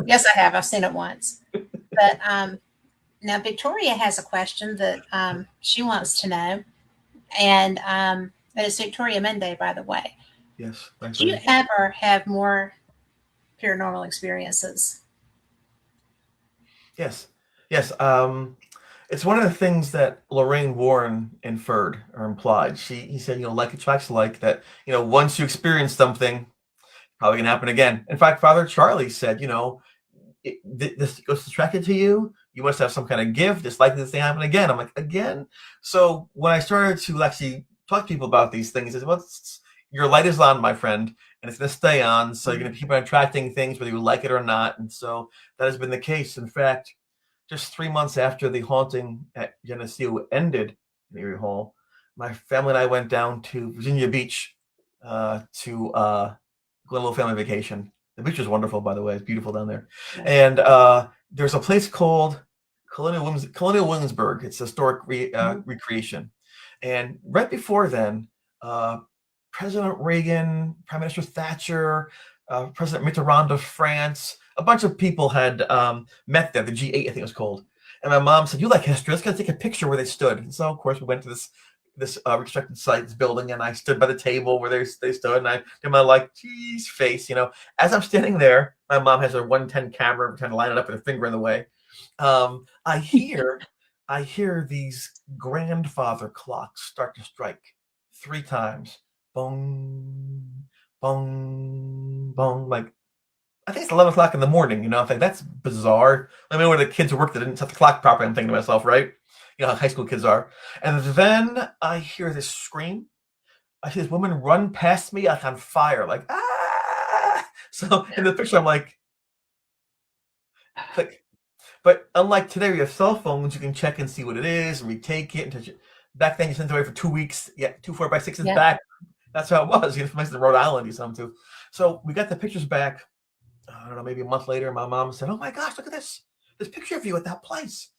yes, I have. I've seen it once. But now Victoria has a question that she wants to know, and it's Victoria Monday, by the way. Yes. Thanks, Do you lady. ever have more paranormal experiences? Yes. Yes. It's one of the things that Lorraine Warren inferred or implied. He said, like attracts like that. Once you experience something, probably gonna happen again. In fact, Father Charlie said, this goes attracted to you. You must have some kind of gift. It's likely this thing happen again. I'm like, again. So when I started to actually talk to people about these things, I said, well, your light is on, my friend, and it's going to stay on. So you're going to keep on attracting things, whether you like it or not. And so that has been the case. In fact, just 3 months after the haunting at Geneseo ended in Erie Hall, my family and I went down to Virginia Beach to go on a little family vacation. The beach was wonderful, by the way. It's beautiful down there. And there's a place called Colonial Williamsburg. It's a historic recreation. And right before then, President Reagan, Prime Minister Thatcher, President Mitterrand of France, a bunch of people had met there, the G8, I think it was called. And my mom said, you like history, let's go take a picture where they stood. And so, of course, we went to this restricted sites building, and I stood by the table where they stood, and I did my geez face, As I'm standing there, my mom has her 110 camera, trying to line it up with her finger in the way. I hear these grandfather clocks start to strike 3 times. Bong, bong, bong. I think it's 11 o'clock in the morning, I'm like, that's bizarre. I mean, when the kids work that didn't set the clock properly, I'm thinking to myself, right? How high school kids are. And then I hear this scream. I see this woman run past me on fire, ah! So in the picture, I'm like, but unlike today, we have cell phones, you can check and see what it is and retake it and touch it. Back then, you sent it away for 2 weeks. Yeah, 2 4x6s back. That's how it was. From Rhode Island, you sent them to. So we got the pictures back. I don't know, maybe a month later. My mom said, "Oh my gosh, look at this picture of you at that place."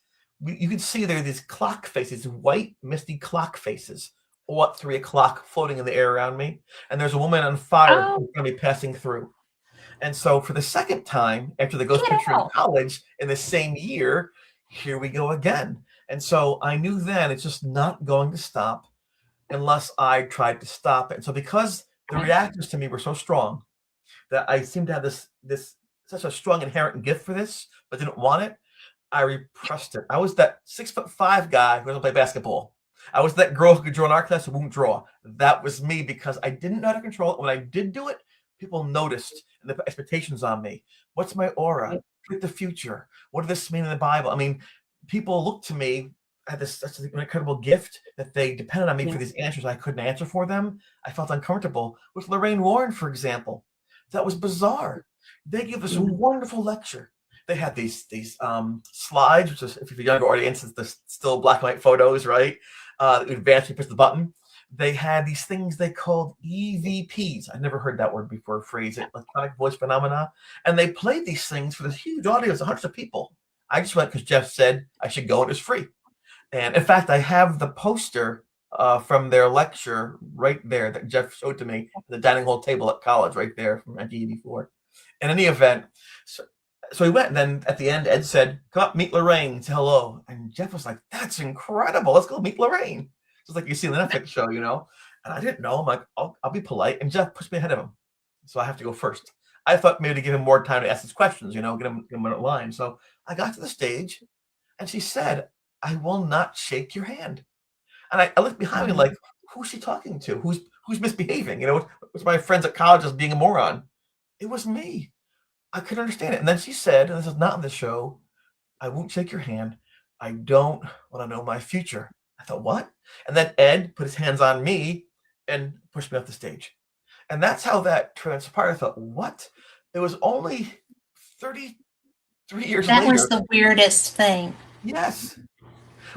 You can see there are these clock faces, white, misty clock faces, all at 3 o'clock, floating in the air around me. And there's a woman on fire who's going to be passing through. And so for the second time, after the ghost picture in college in the same year, here we go again. And so I knew then it's just not going to stop unless I tried to stop it. And so because the reactions to me were so strong that I seemed to have this such a strong inherent gift for this, but didn't want it, I repressed it. I was that 6'5" guy who doesn't play basketball. I was that girl who could draw in art class who won't draw. That was me because I didn't know how to control it. When I did do it, people noticed and the expectations on me. What's my aura? With the future? What does this mean in the Bible? I mean, people look to me. I had such an incredible gift that they depended on me for these answers I couldn't answer for them. I felt uncomfortable. With Lorraine Warren, for example, that was bizarre. They gave us a wonderful lecture. They had these slides, which is, if you're a younger audience, it's the still black and white photos, right? Advance, you push the button. They had these things they called EVPs. I've never heard that word before, phrase it, electronic voice phenomena. And they played these things for this huge audience of hundreds of people. I just went because Jeff said I should go and it was free. And in fact, I have the poster from their lecture right there that Jeff showed to me, the dining hall table at college right there from 1984. In any event, so we went, and then at the end, Ed said, "Come up, meet Lorraine, say hello." And Jeff was like, "That's incredible. Let's go meet Lorraine." Just like you see in the Netflix show, you know. And I didn't know. I'm like, I'll be polite. And Jeff pushed me ahead of him, so I have to go first. I thought maybe to give him more time to ask his questions, you know, get him in line. So I got to the stage, and she said, "I will not shake your hand." And I looked behind me like, who's she talking to? Who's misbehaving? You know, was my friends at college just being a moron? It was me. I couldn't understand it. And then she said, and this is not in the show, "I won't shake your hand. I don't want to know my future." I thought, what? And then Ed put his hands on me and pushed me off the stage. And that's how that transpired. I thought, what? It was only 33 years That was later. the weirdest thing. Yes.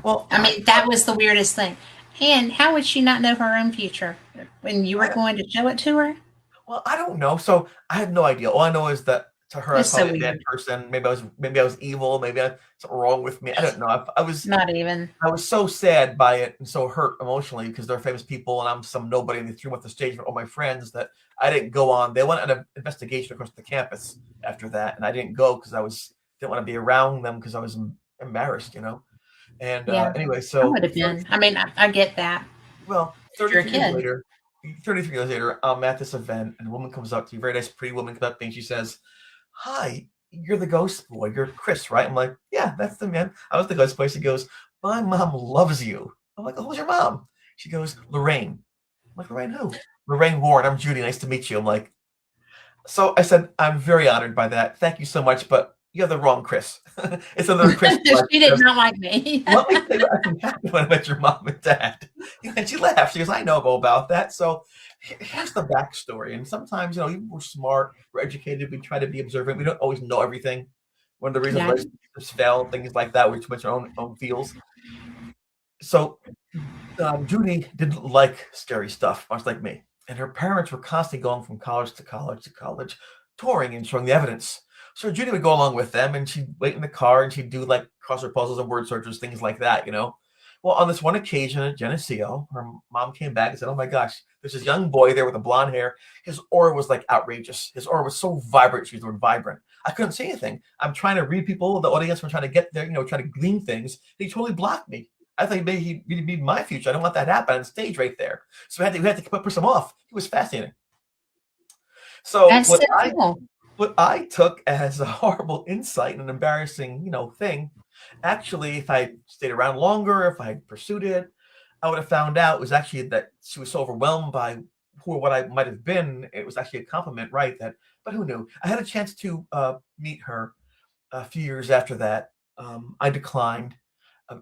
Well, I mean, that was the weirdest thing. And how would she not know her own future when you were going to show it to her? Well, I don't know. So I had no idea. All I know is that to her, I was It's so probably a bad weird. person. Maybe I was evil. Maybe something wrong with me. I don't know. Not even. I was so sad by it and so hurt emotionally because they're famous people and I'm some nobody and they threw me off the stage with all my friends that I didn't go on. They went on an investigation across the campus after that, and I didn't go because didn't want to be around them because I was embarrassed, you know. And Yeah, anyway, I so would have been. I mean, I get that. well, If you're a 33 years later, I'm at this event and a woman comes up to me, very nice, pretty woman comes up to me and she says, "Hi, you're the ghost boy. You're Chris, right?" I'm like, "Yeah, that's the man. I was the ghost boy." She goes, "My mom loves you." I'm like, "Oh, who's your mom?" She goes, "Lorraine." I'm like, "Lorraine who?" "Lorraine Warren. I'm Judy. Nice to meet you." I'm like, so I said, "I'm very honored by that. Thank you so much, but you have the wrong Chris." It's another Chris. She did not like me. Let me tell you what actually happened when I met your mom and dad. And she laughed. She goes, "I know about that." So here's the backstory. And sometimes, you know, we're smart, we're educated, we try to be observant. We don't always know everything. One of the reasons Yeah. relationships fail, things like that, we too much our own feels. So Judy didn't like scary stuff, much like me. And her parents were constantly going from college to college to college, touring and showing the evidence. So Judy would go along with them and she'd wait in the car and she'd do like crossword puzzles and word searches, things like that, you know. Well, on this one occasion at Geneseo, her mom came back and said, "Oh my gosh, there's this young boy there with the blonde hair. His aura was like outrageous. His aura was so vibrant." She used the word vibrant. I couldn't say anything. I'm trying to read people, the audience, we're trying to get there, you know, trying to glean things. He totally blocked me. I thought maybe he'd be my future. I don't want that to happen on stage right there. So we had to push him off. He was fascinating. So That's so cool. what I took as a horrible insight and an embarrassing, you know, thing, actually, if I stayed around longer, if I had pursued it, I would have found out it was actually that she was so overwhelmed by who or what I might have been. It was actually a compliment, right? That, but who knew? I had a chance to meet her a few years after that. I declined.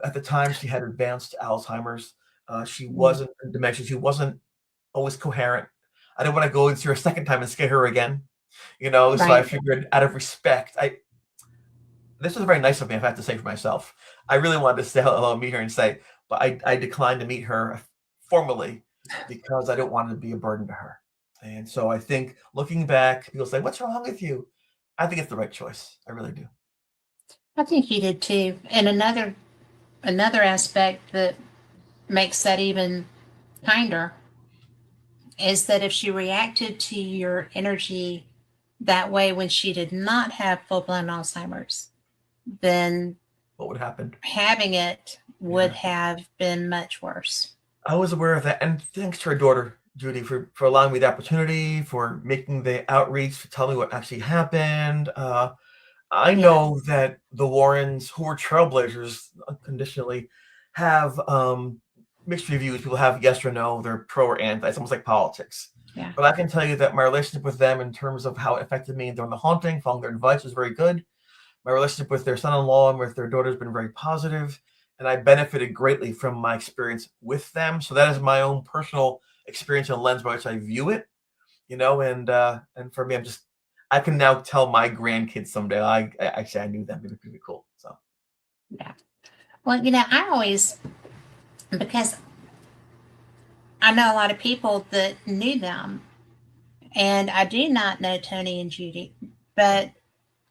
At the time, she had advanced Alzheimer's. She wasn't in dementia. She wasn't always coherent. I didn't want to go and see her a second time and scare her again, you know. So I Right. figured, out of respect, this was very nice of me, if I have to say for myself. I really wanted to say hello and meet her and say, but I declined to meet her formally because I don't want to be a burden to her. And so I think looking back, people say, "What's wrong with you?" I think it's the right choice. I really do. I think you did too. And another aspect that makes that even kinder is that if she reacted to your energy that way when she did not have full blown Alzheimer's, then What would happen? having it would Yeah. have been much worse. I was aware of that. And thanks to her daughter, Judy, for allowing me the opportunity, for making the outreach, to tell me what actually happened. I Yeah. know that the Warrens, who were trailblazers unconditionally, have mixed reviews. People have yes or no, they're pro or anti. It's almost like politics. Yeah. But I can tell you that my relationship with them, in terms of how it affected me during the haunting, following their advice, was very good. My relationship with their son-in-law and with their daughter has been very positive, and I benefited greatly from my experience with them. So that is my own personal experience and lens by which I view it, you know. And for me, I can now tell my grandkids someday, I actually I knew them. It was pretty cool. So Yeah. Well, I always, because I know a lot of people that knew them, and I do not know Tony and Judy, but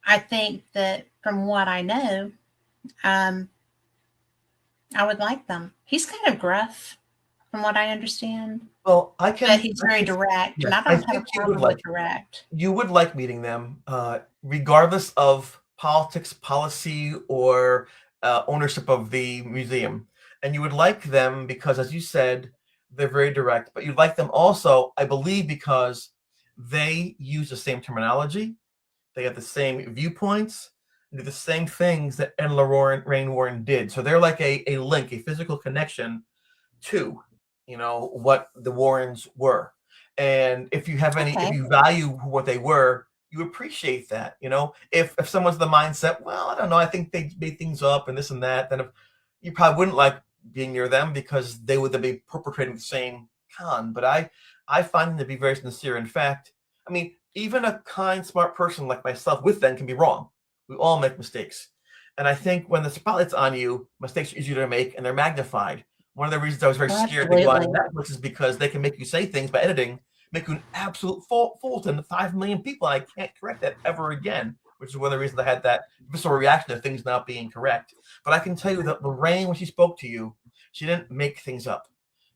I think that from what I know, um, I would like them. He's kind of gruff. from what I understand. Well, But he's very direct, and yes, I I don't have think a you would problem with like direct. meeting them, regardless of politics, policy, or ownership of the museum. And you would like them because, as you said, they're very direct. But you'd like them also, I believe, because they use the same terminology, they have the same viewpoints, and do the same things that Ed Rain Warren did. So they're like a link, a physical connection to, what the Warrens were. And if Okay. you value what they were, you appreciate that. If someone's the mindset, well, I don't know, I think they made things up and this and that, then if, you probably wouldn't like being near them because they would then be perpetrating the same con. But I find them to be very sincere. In fact, I mean, even a kind, smart person like myself with them can be wrong. We all make mistakes. And I think when the spotlight's on you, mistakes are easier to make and they're magnified. One of the reasons I was very scared to go on Absolutely. Netflix is because they can make you say things by editing, make you an absolute fool to 5 million people. And I can't correct that ever again, which is one of the reasons I had that visceral reaction to things not being correct. But I can tell you that Lorraine, when she spoke to you, she didn't make things up.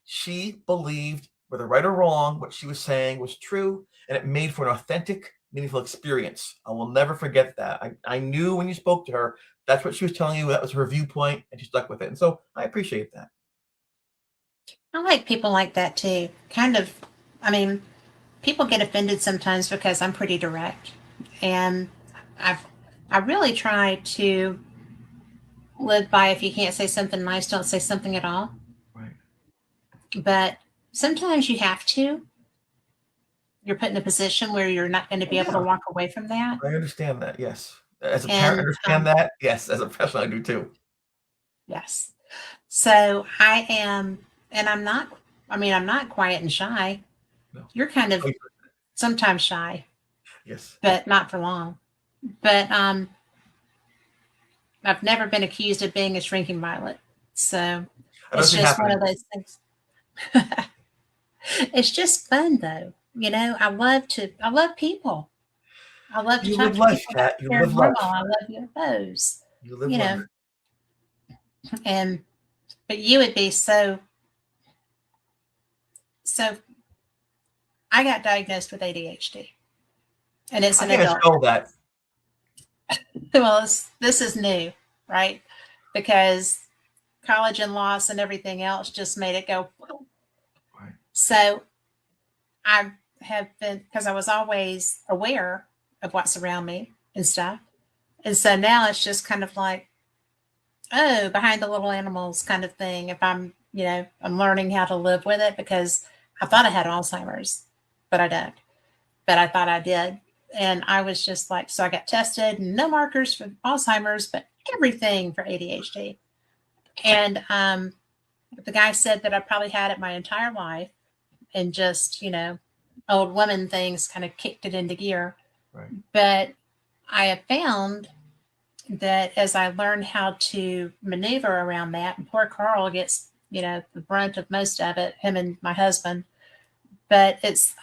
She believed, whether right or wrong, what she was saying was true, and it made for an authentic, meaningful experience. I will never forget that. I knew when you spoke to her, that's what she was telling you. That was her viewpoint, and she stuck with it. And so I appreciate that. I like people like that too. Kind of, I mean, people get offended sometimes because I'm pretty direct. And I've, I really try to live by if you can't say something nice, don't say something at all. Right. But sometimes you have to. You're put in a position where you're not going to Oh, be able to yeah, walk away from that. I understand that. Yes. As a parent, I And understand that. Yes. As a professional, I do too. yes. So I am, and I'm not quiet and shy. No. You're kind of Oh, sometimes shy, yes. but not for long. But I've never been accused of being a shrinking violet. So I don't it's see it just one of happening. those things. It's just fun though. I love people. I love to You talk live to life, people about Kat. You the live paranormal. life. I love UFOs, You live you life. know, and but you would be so I got diagnosed with ADHD and it's I an think I adult. stole that. Well, this is new, right? Because college and loss and everything else just made it go. Right. So I have been, because I was always aware of what's around me and stuff. And so now it's just kind of like, oh, behind the little animals kind of thing. If I'm learning how to live with it because I thought I had Alzheimer's, but I don't. But I thought I did. And I was just like, so I got tested, and no markers for Alzheimer's, but everything for ADHD. And the guy said that I probably had it my entire life, and just, old woman things kind of kicked it into gear. Right. But I have found that as I learn how to maneuver around that, and poor Carl gets, the brunt of most of it, him and my husband. But it's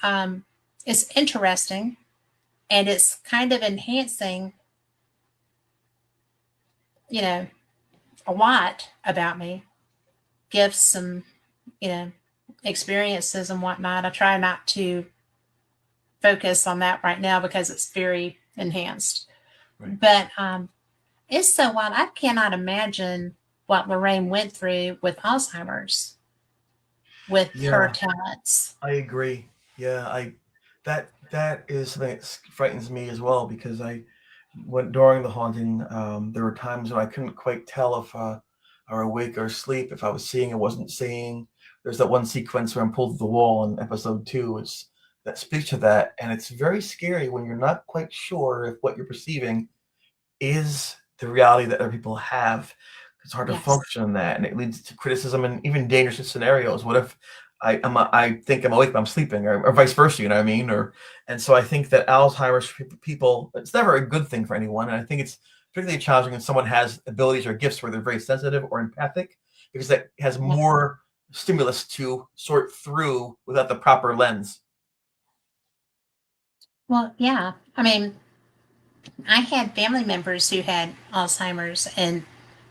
interesting, and it's kind of enhancing, you know, a lot about me, gifts and, you know, experiences and whatnot. I try not to focus on that right now because it's very enhanced. Right. But it's so wild. I cannot imagine what Lorraine went through with Alzheimer's, with her Yeah, talents. I agree. Yeah, that is something that frightens me as well because I when during the haunting, there were times when I couldn't quite tell if I were awake or asleep, if I was seeing or wasn't seeing. There's that one sequence where I'm pulled to the wall in episode 2, which that speaks to that, and it's very scary when you're not quite sure if what you're perceiving is the reality that other people have. It's hard to Yes. function in that, and it leads to criticism and even dangerous scenarios. What if I think I'm awake, but I'm sleeping, or vice versa? You know what I mean? And so I think that Alzheimer's people, it's never a good thing for anyone, and I think it's particularly challenging when someone has abilities or gifts where they're very sensitive or empathic, because that has Yeah. more stimulus to sort through without the proper lens. Well, yeah. I mean, I had family members who had Alzheimer's, and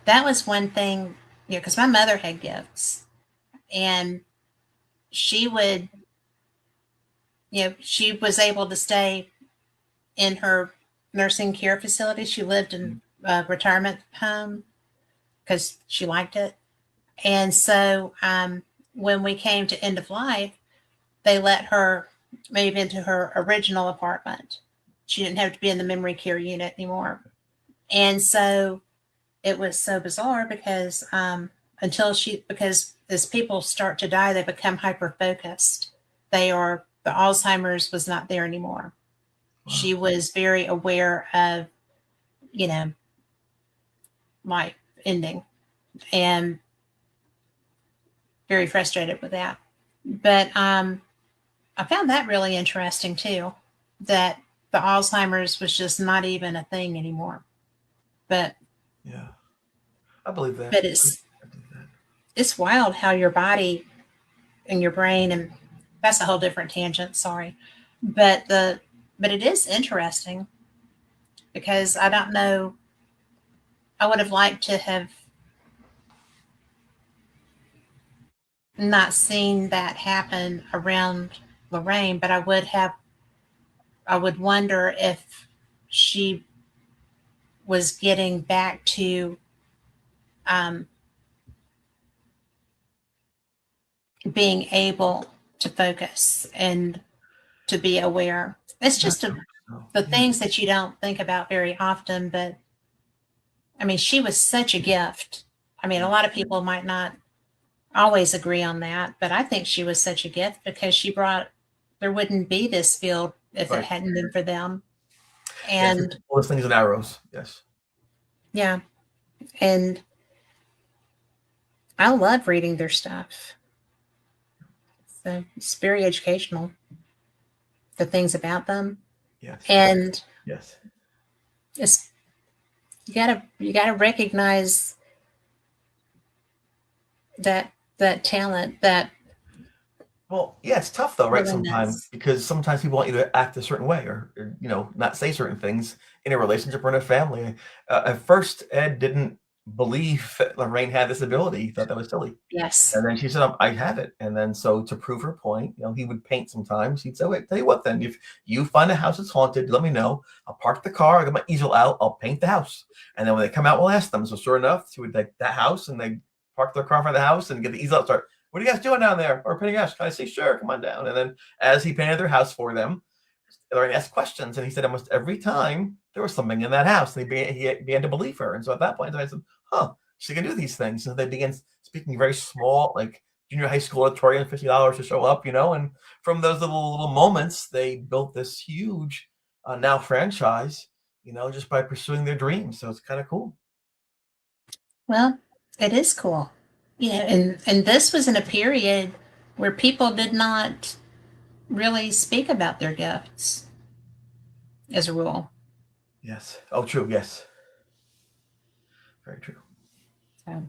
that was one thing, because my mother had gifts, and she would, she was able to stay in her nursing care facility. She lived in a retirement home because she liked it. And so when we came to end of life, they let her move into her original apartment. She didn't have to be in the memory care unit anymore. And so it was so bizarre because because as people start to die, they become hyper focused. The Alzheimer's was not there anymore. Wow. She was very aware of, life ending and very frustrated with that. But I found that really interesting too, that the Alzheimer's was just not even a thing anymore. But Yeah, I believe that. but I believe that. it's wild how your body and your brain, and that's a whole different tangent, sorry. But it is interesting because I don't know, I would have liked to have not seen that happen around Lorraine, but I would wonder if she was getting back to um, being able to focus and to be aware. It's just the Yeah. things that you don't think about very often. But I mean, she was such a gift. I mean, a lot of people might not always agree on that, but I think she was such a gift because there wouldn't be this field if it Right. hadn't been for them. Yes, And all those things and arrows. Yes. yeah, and I love reading their stuff. So it's very educational, the things about them. Yes. And Yes. it's you gotta recognize that talent, that Well, yeah, it's tough though, right? Sometimes willingness. because sometimes people want you to act a certain way or not say certain things in a relationship or in a family. At first, Ed didn't believe that Lorraine had this ability. He thought that was silly. Yes. And then she said, I have it. And then so to prove her point, he would paint sometimes. He'd say, wait, tell you what then, if you find a house that's haunted, let me know. I'll park the car, I'll get my easel out, I'll paint the house. And then when they come out, we'll ask them. So sure enough, she would take that house and they park their car in front of the house and get the easel out, start, what are you guys doing down there? Or painting a house? Can I see? Sure, come on down. And then as he painted their house for them, Lorraine asked questions. And he said almost every time there was something in that house. And he began to believe her. And so at that point, I said, huh, she can do these things. And they began speaking very small, like junior high school auditorium, $50 to show up, and from those little moments, they built this huge now franchise, just by pursuing their dreams. So it's kind of cool. Well, it is cool. And this was in a period where people did not really speak about their gifts as a rule. Yes. Oh, true. Yes. Very true. So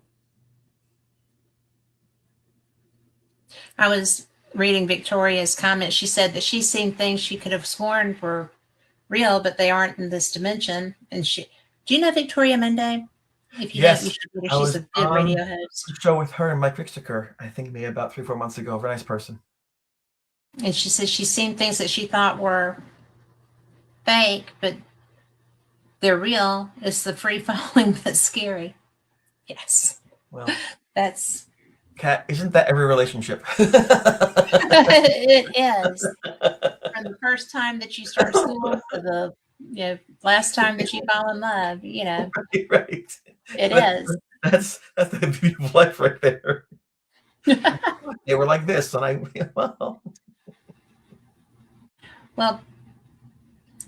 I was reading Victoria's comment. She said that she's seen things she could have sworn were real, but they aren't in this dimension. And do you know Victoria Monday? If you don't, you Yes. should read her. I She's was a good on radio a host. show with her and Mike Rixiker, I think maybe about 3-4 months ago. Very nice person. And she says she's seen things that she thought were fake, but they're real. It's the free falling that's scary. Yes. Well, That's Kat, isn't that every relationship? it is. From the first time that you start school to the last time that you fall in love, Right. it is. That's the beautiful life right there. They were like this, and Well,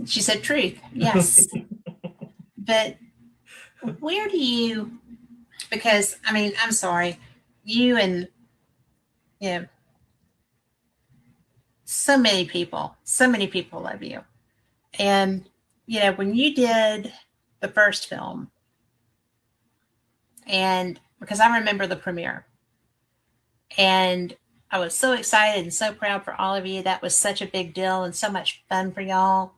she said truth, yes. But where do you, because I mean, I'm sorry, you and so many people love you. And when you did the first film, and because I remember the premiere, and I was so excited and so proud for all of you. That was such a big deal and so much fun for y'all.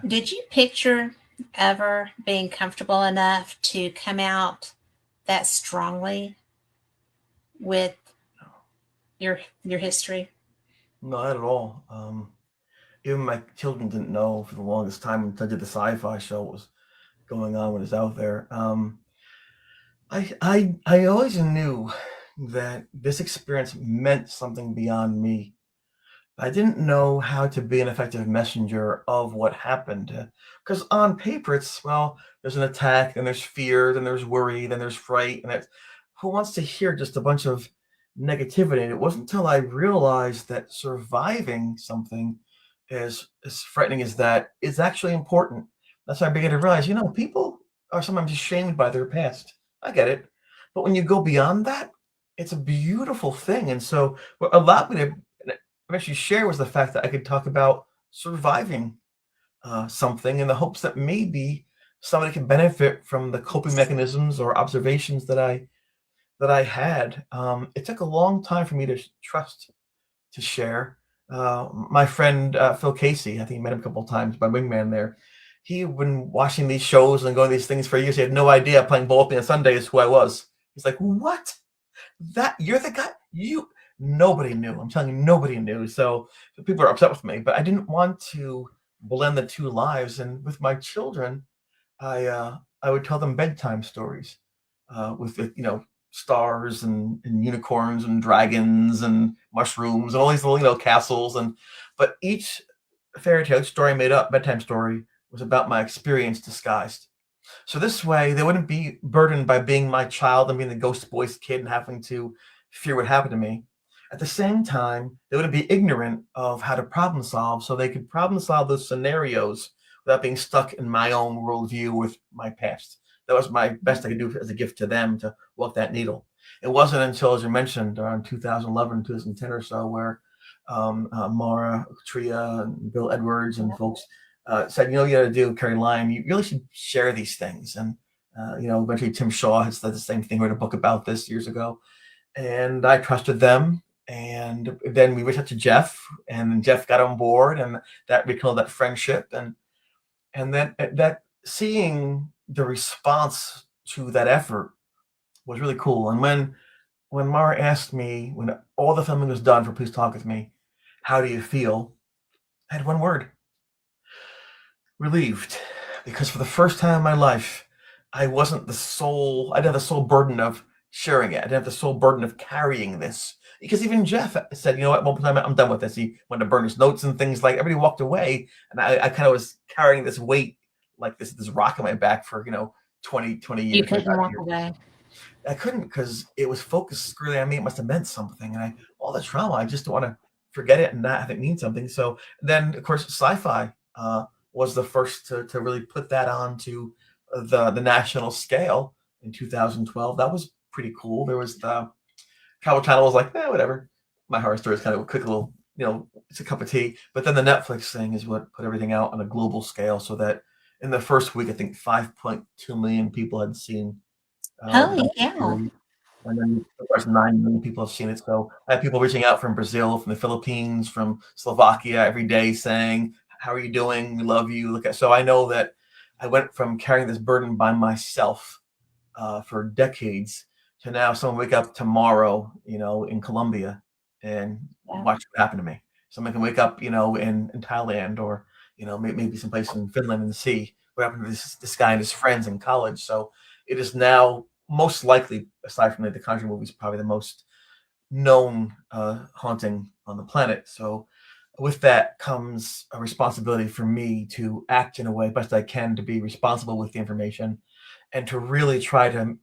Did you picture ever being comfortable enough to come out that strongly with your history. No, not at all. Even my children didn't know for the longest time until I did the sci-fi show what was going on when it's out there. I always knew that this experience meant something beyond me. I didn't know how to be an effective messenger of what happened. Because on paper, it's, well, there's an attack, then there's fear, then there's worry, then there's fright, and it's, who wants to hear just a bunch of negativity? And it wasn't until I realized that surviving something as frightening as that is actually important. That's when I began to realize, people are sometimes ashamed by their past. I get it. But when you go beyond that, it's a beautiful thing. And so what allowed me to eventually share was the fact that I could talk about surviving something in the hopes that maybe somebody can benefit from the coping mechanisms or observations that I had. It took a long time for me to trust to share. My friend Phil Casey, I think you met him a couple of times, my wingman there. He had been watching these shows and going to these things for years. He had no idea playing ball with me on Sundays who I was. He's like, "What? That you're the guy? You?" Nobody knew. I'm telling you, nobody knew. So people are upset with me, but I didn't want to blend the two lives. And with my children, I would tell them bedtime stories with stars and unicorns and dragons and mushrooms and all these little castles, but each fairy tale story made up bedtime story was about my experience disguised. So this way, they wouldn't be burdened by being my child and being the ghost boy's kid and having to fear what happened to me. At the same time, they wouldn't be ignorant of how to problem solve, so they could problem solve those scenarios without being stuck in my own worldview with my past. That was my best I could do as a gift to them to walk that needle. It wasn't until, as you mentioned, around 2011, 2010 or so, where Mara Tria and Bill Edwards and folks said, you got to do, Carrie Lyon, you really should share these things. And, eventually Tim Shaw had said the same thing, wrote a book about this years ago. And I trusted them. And then we reached out to Jeff, and Jeff got on board, and that rekindled that friendship. And then that seeing the response to that effort was really cool. And when Mara asked me, when all the filming was done for Please Talk With Me, how do you feel? I had one word: relieved. Because for the first time in my life, I didn't have the sole burden of sharing it. I didn't have the sole burden of carrying this. Because even Jeff said, at one time, I'm done with this. He wanted to burn his notes and things, like everybody walked away. And I kind of was carrying this weight, like this rock on my back for, 20 years. You couldn't walk away. I couldn't, because it was focused squarely on me. It must have meant something. And all the trauma, I just don't want to forget it and not have it mean something. So then, of course, sci-fi was the first to really put that onto the national scale in 2012. That was pretty cool. There was the Travel Channel was like, whatever. My Horror Story is kind of a quick little, it's a cup of tea. But then the Netflix thing is what put everything out on a global scale, so that in the first week, I think 5.2 million people had seen. Holy cow. And then, of course, 9 million people have seen it. So I have people reaching out from Brazil, from the Philippines, from Slovakia every day saying, "How are you doing? We love you." So I know that I went from carrying this burden by myself for decades to now someone wake up tomorrow, in Colombia and watch what happened to me. Someone can wake up, in Thailand, or, maybe someplace in Finland and see what happened to this guy and his friends in college. So it is now most likely, aside from the Conjuring movies, probably the most known haunting on the planet. So with that comes a responsibility for me to act in a way best I can to be responsible with the information and to really try to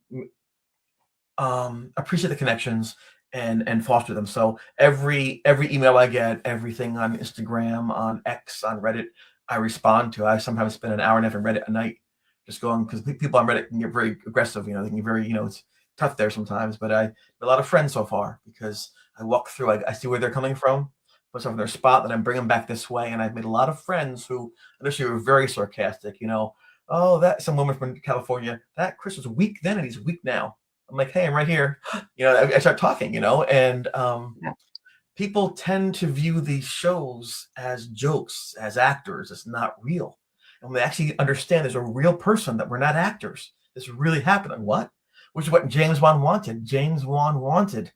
appreciate the connections and foster them. So every email I get, everything on Instagram, on X, on Reddit, I respond to. I sometimes spend an hour and a half on Reddit a night just going, because people on Reddit can get very aggressive. They can get very, it's tough there sometimes. But I have a lot of friends so far, because I walk through, I see where they're coming from, put something in their spot, then I bring them back this way. And I've made a lot of friends who initially were very sarcastic, "Oh, that some woman from California, that Chris was weak then and he's weak now." I'm like, "Hey, I'm right here." I start talking, and people tend to view these shows as jokes, as actors. It's not real. And when they actually understand there's a real person, that we're not actors, this really happened. And what? Which is what James Wan wanted. James Wan wanted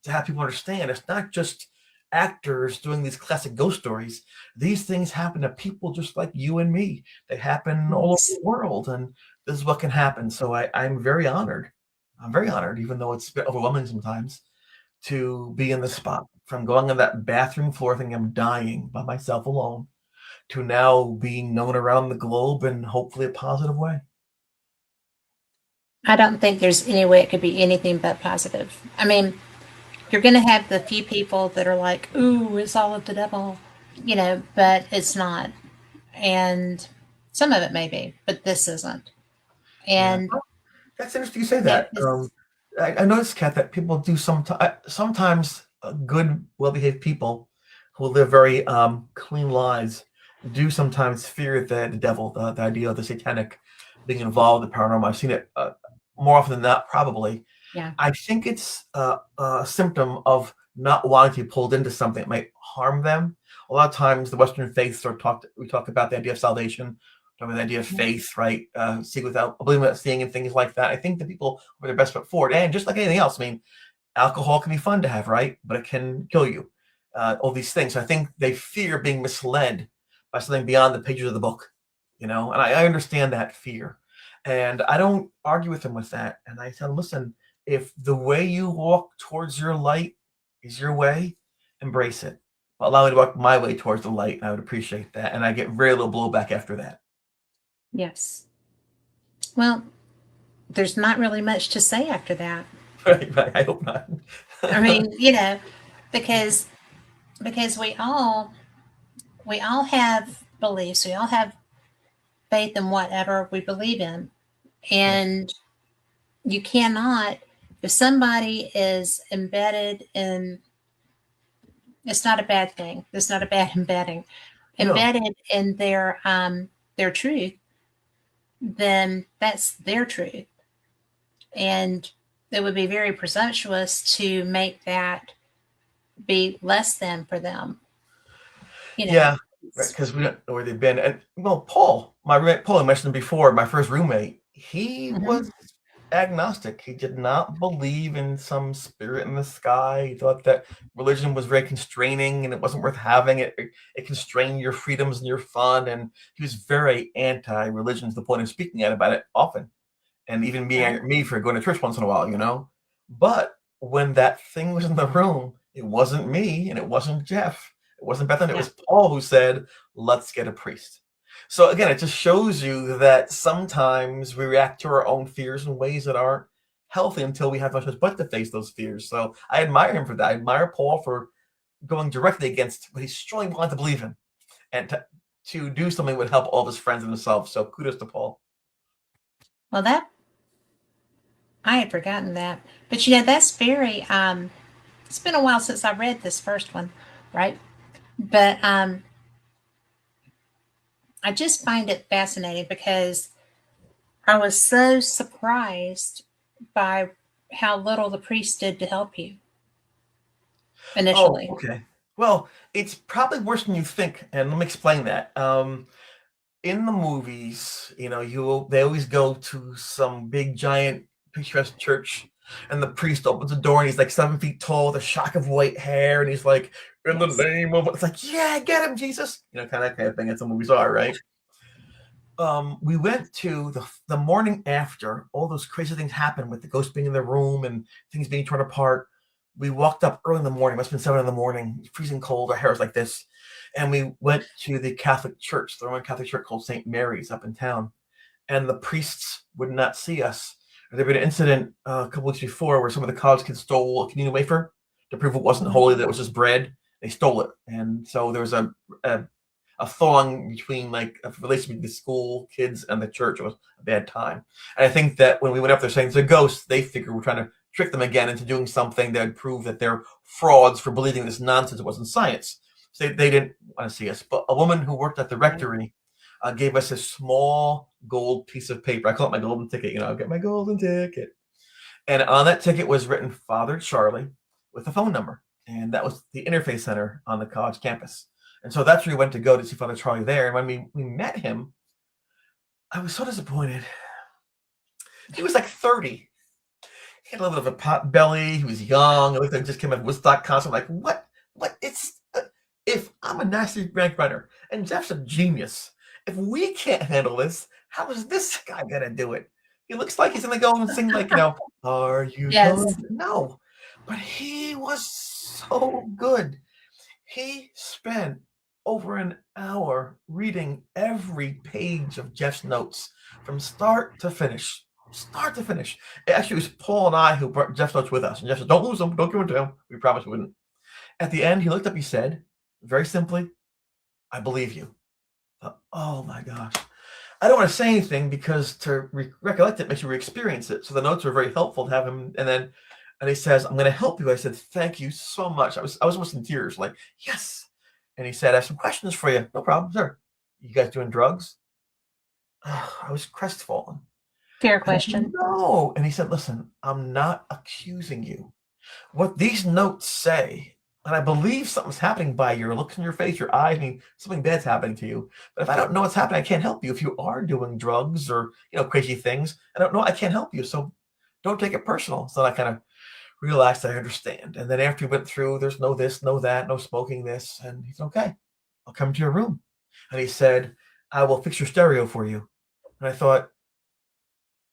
to have people understand it's not just actors doing these classic ghost stories. These things happen to people just like you and me. They happen all over the world, and this is what can happen. So I'm very honored. I'm very honored, even though it's a bit overwhelming sometimes, to be in this spot. From going on that bathroom floor thinking I'm dying by myself alone to now being known around the globe in hopefully a positive way. I don't think there's any way it could be anything but positive. I mean, you're going to have the few people that are like, ooh, it's all of the devil, but it's not. And some of it may be, but this isn't. Yeah. And That's interesting you say yeah, that. I noticed, Kat, that people do sometimes good, well-behaved people who live very clean lives do sometimes fear the devil, the idea of the satanic being involved in the paranormal. I've seen it more often than not, probably. yeah, I think it's a symptom of not wanting to be pulled into something that might harm them. A lot of times, the Western faiths we talk about the idea of salvation, talk about the idea of yeah, faith, right? See without believing without seeing, and things like that. I think that people put their best foot forward, and just like anything else, I mean, alcohol can be fun to have, right? But it can kill you. All these things. So I think they fear being misled by something beyond the pages of the book, and I understand that fear. And I don't argue with them with that. And I tell them, listen, if the way you walk towards your light is your way, embrace it. Allow me to walk my way towards the light. I would appreciate that. And I get very little blowback after that. yes. Well, there's not really much to say after that. Right. I hope not. I mean, because because we all have beliefs, we all have faith in whatever we believe in, Yes. and you cannot, if somebody is embedded in, it's not a bad thing, it's not a bad embedding, No. embedded in their truth, then that's their truth. And it would be very presumptuous to make that be less than for them. You know, Yeah, right. Because we don't know where they've been. And well, Paul, my roommate Paul, I mentioned before, my first roommate, he mhm. was agnostic. He did not believe in some spirit in the sky. He thought that religion was very constraining and it wasn't worth having. It constrained your freedoms and your fun. And he was very anti-religion to the point of speaking out about it often. And even Right. me for going to church once in a while. But when that thing was in the room, it wasn't me and it wasn't Jeff. It wasn't Bethany. It Yeah. was Paul who said, let's get a priest. So again, it just shows you that sometimes we react to our own fears in ways that aren't healthy until we have no choice but to face those fears. So I admire him for that. I admire Paul for going directly against what he strongly wanted to believe in and to do something that would help all of his friends and himself. So kudos to Paul. Well, that I had forgotten that, but that's very. It's been a while since I read this first one, right? But I just find it fascinating because I was so surprised by how little the priest did to help you Oh, initially. okay. Well, it's probably worse than you think, and let me explain that. In the movies, they always go to some big, giant, picturesque church, and the priest opens the door, and he's like 7 feet tall, with a shock of white hair, and he's like, "In the Yes. name of," it's like, "Yeah, get him, Jesus," kind of thing. That's what movies are, right? We went to the morning after all those crazy things happened with the ghost being in the room and things being torn apart. We walked up early in the morning, must have been 7 in the morning, freezing cold, our hair was like this. And we went to the Catholic church, the Roman Catholic church called St. Mary's up in town. And the priests would not see us. There had been an incident a couple weeks before where some of the college kids stole a communion wafer to prove it wasn't holy, that it was just bread. They stole it. And so there was a thawing between like a relationship between the school kids and the church. It was a bad time. And I think that when we went up there saying it's a ghost, they figured we're trying to trick them again into doing something that would prove that they're frauds for believing this nonsense. It wasn't science. So they didn't want to see us. But a woman who worked at the rectory gave us a small gold piece of paper. I call it my golden ticket. I'll get my golden ticket. And on that ticket was written Father Charlie with a phone number. And that was the interfaith center on the college campus. And so that's where we went to go to see Father Charlie there. And when we met him, I was so disappointed. He was like 30. He had a little bit of a pot belly. He was young. It looked like he just came out of Woodstock concert. I'm like, what? What? It's if I'm a nasty rank runner and Jeff's a genius, if we can't handle this, how is this guy gonna do it? He looks like he's gonna go and sing like, "Are you Yes. going?" No, but he was so good. He spent over an hour reading every page of Jeff's notes from start to finish. Start to finish. Actually, it was Paul and I who brought Jeff's notes with us. And Jeff said, "Don't lose them. Don't give them to him. We promise we wouldn't." At the end, he looked up, he said, very simply, "I believe you." Oh my gosh. I don't want to say anything because to recollect it makes you re-experience it. So the notes were very helpful to have him. And he says, "I'm going to help you." I said, "Thank you so much." I was almost in tears, like, yes. And he said, "I have some questions for you." "No problem, sir." "You guys doing drugs?" I was crestfallen. Fair question. No. And he said, "Listen, I'm not accusing you. What these notes say, and I believe something's happening by your looks in your face, your eyes, I mean, something bad's happening to you. But if I don't know what's happening, I can't help you. If you are doing drugs or, crazy things, I don't know, I can't help you. So don't take it personal." So I kind of realized I understand. And then after we went through, there's no this, no that, no smoking this. And he said, "Okay, I'll come to your room." And he said, "I will fix your stereo for you." And I thought,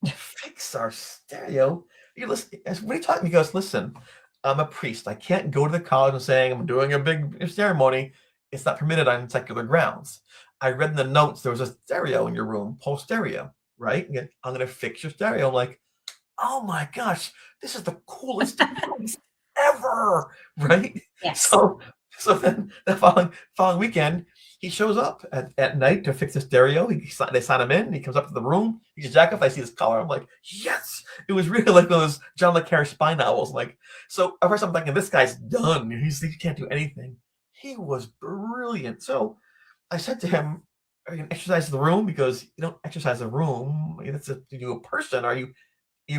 fix our stereo? You listen, when he talked to me, he goes, "Listen, I'm a priest. I can't go to the college and saying I'm doing a big ceremony. It's not permitted on secular grounds. I read in the notes there was a stereo in your room, Paul stereo, right? I'm going to fix your stereo." I'm like, oh my gosh, this is the coolest place ever, right? Yes. So then the following weekend, he shows up at night to fix the stereo. They sign him in. He comes up to the room. He's a jack up. I see his collar. I'm like, yes. It was really like those John le Carre spy novels. Like, so at first I'm thinking, this guy's done. He can't do anything. He was brilliant. So I said to him, "Are you going to exercise the room? Because you don't exercise the room. That's to do a person. Are you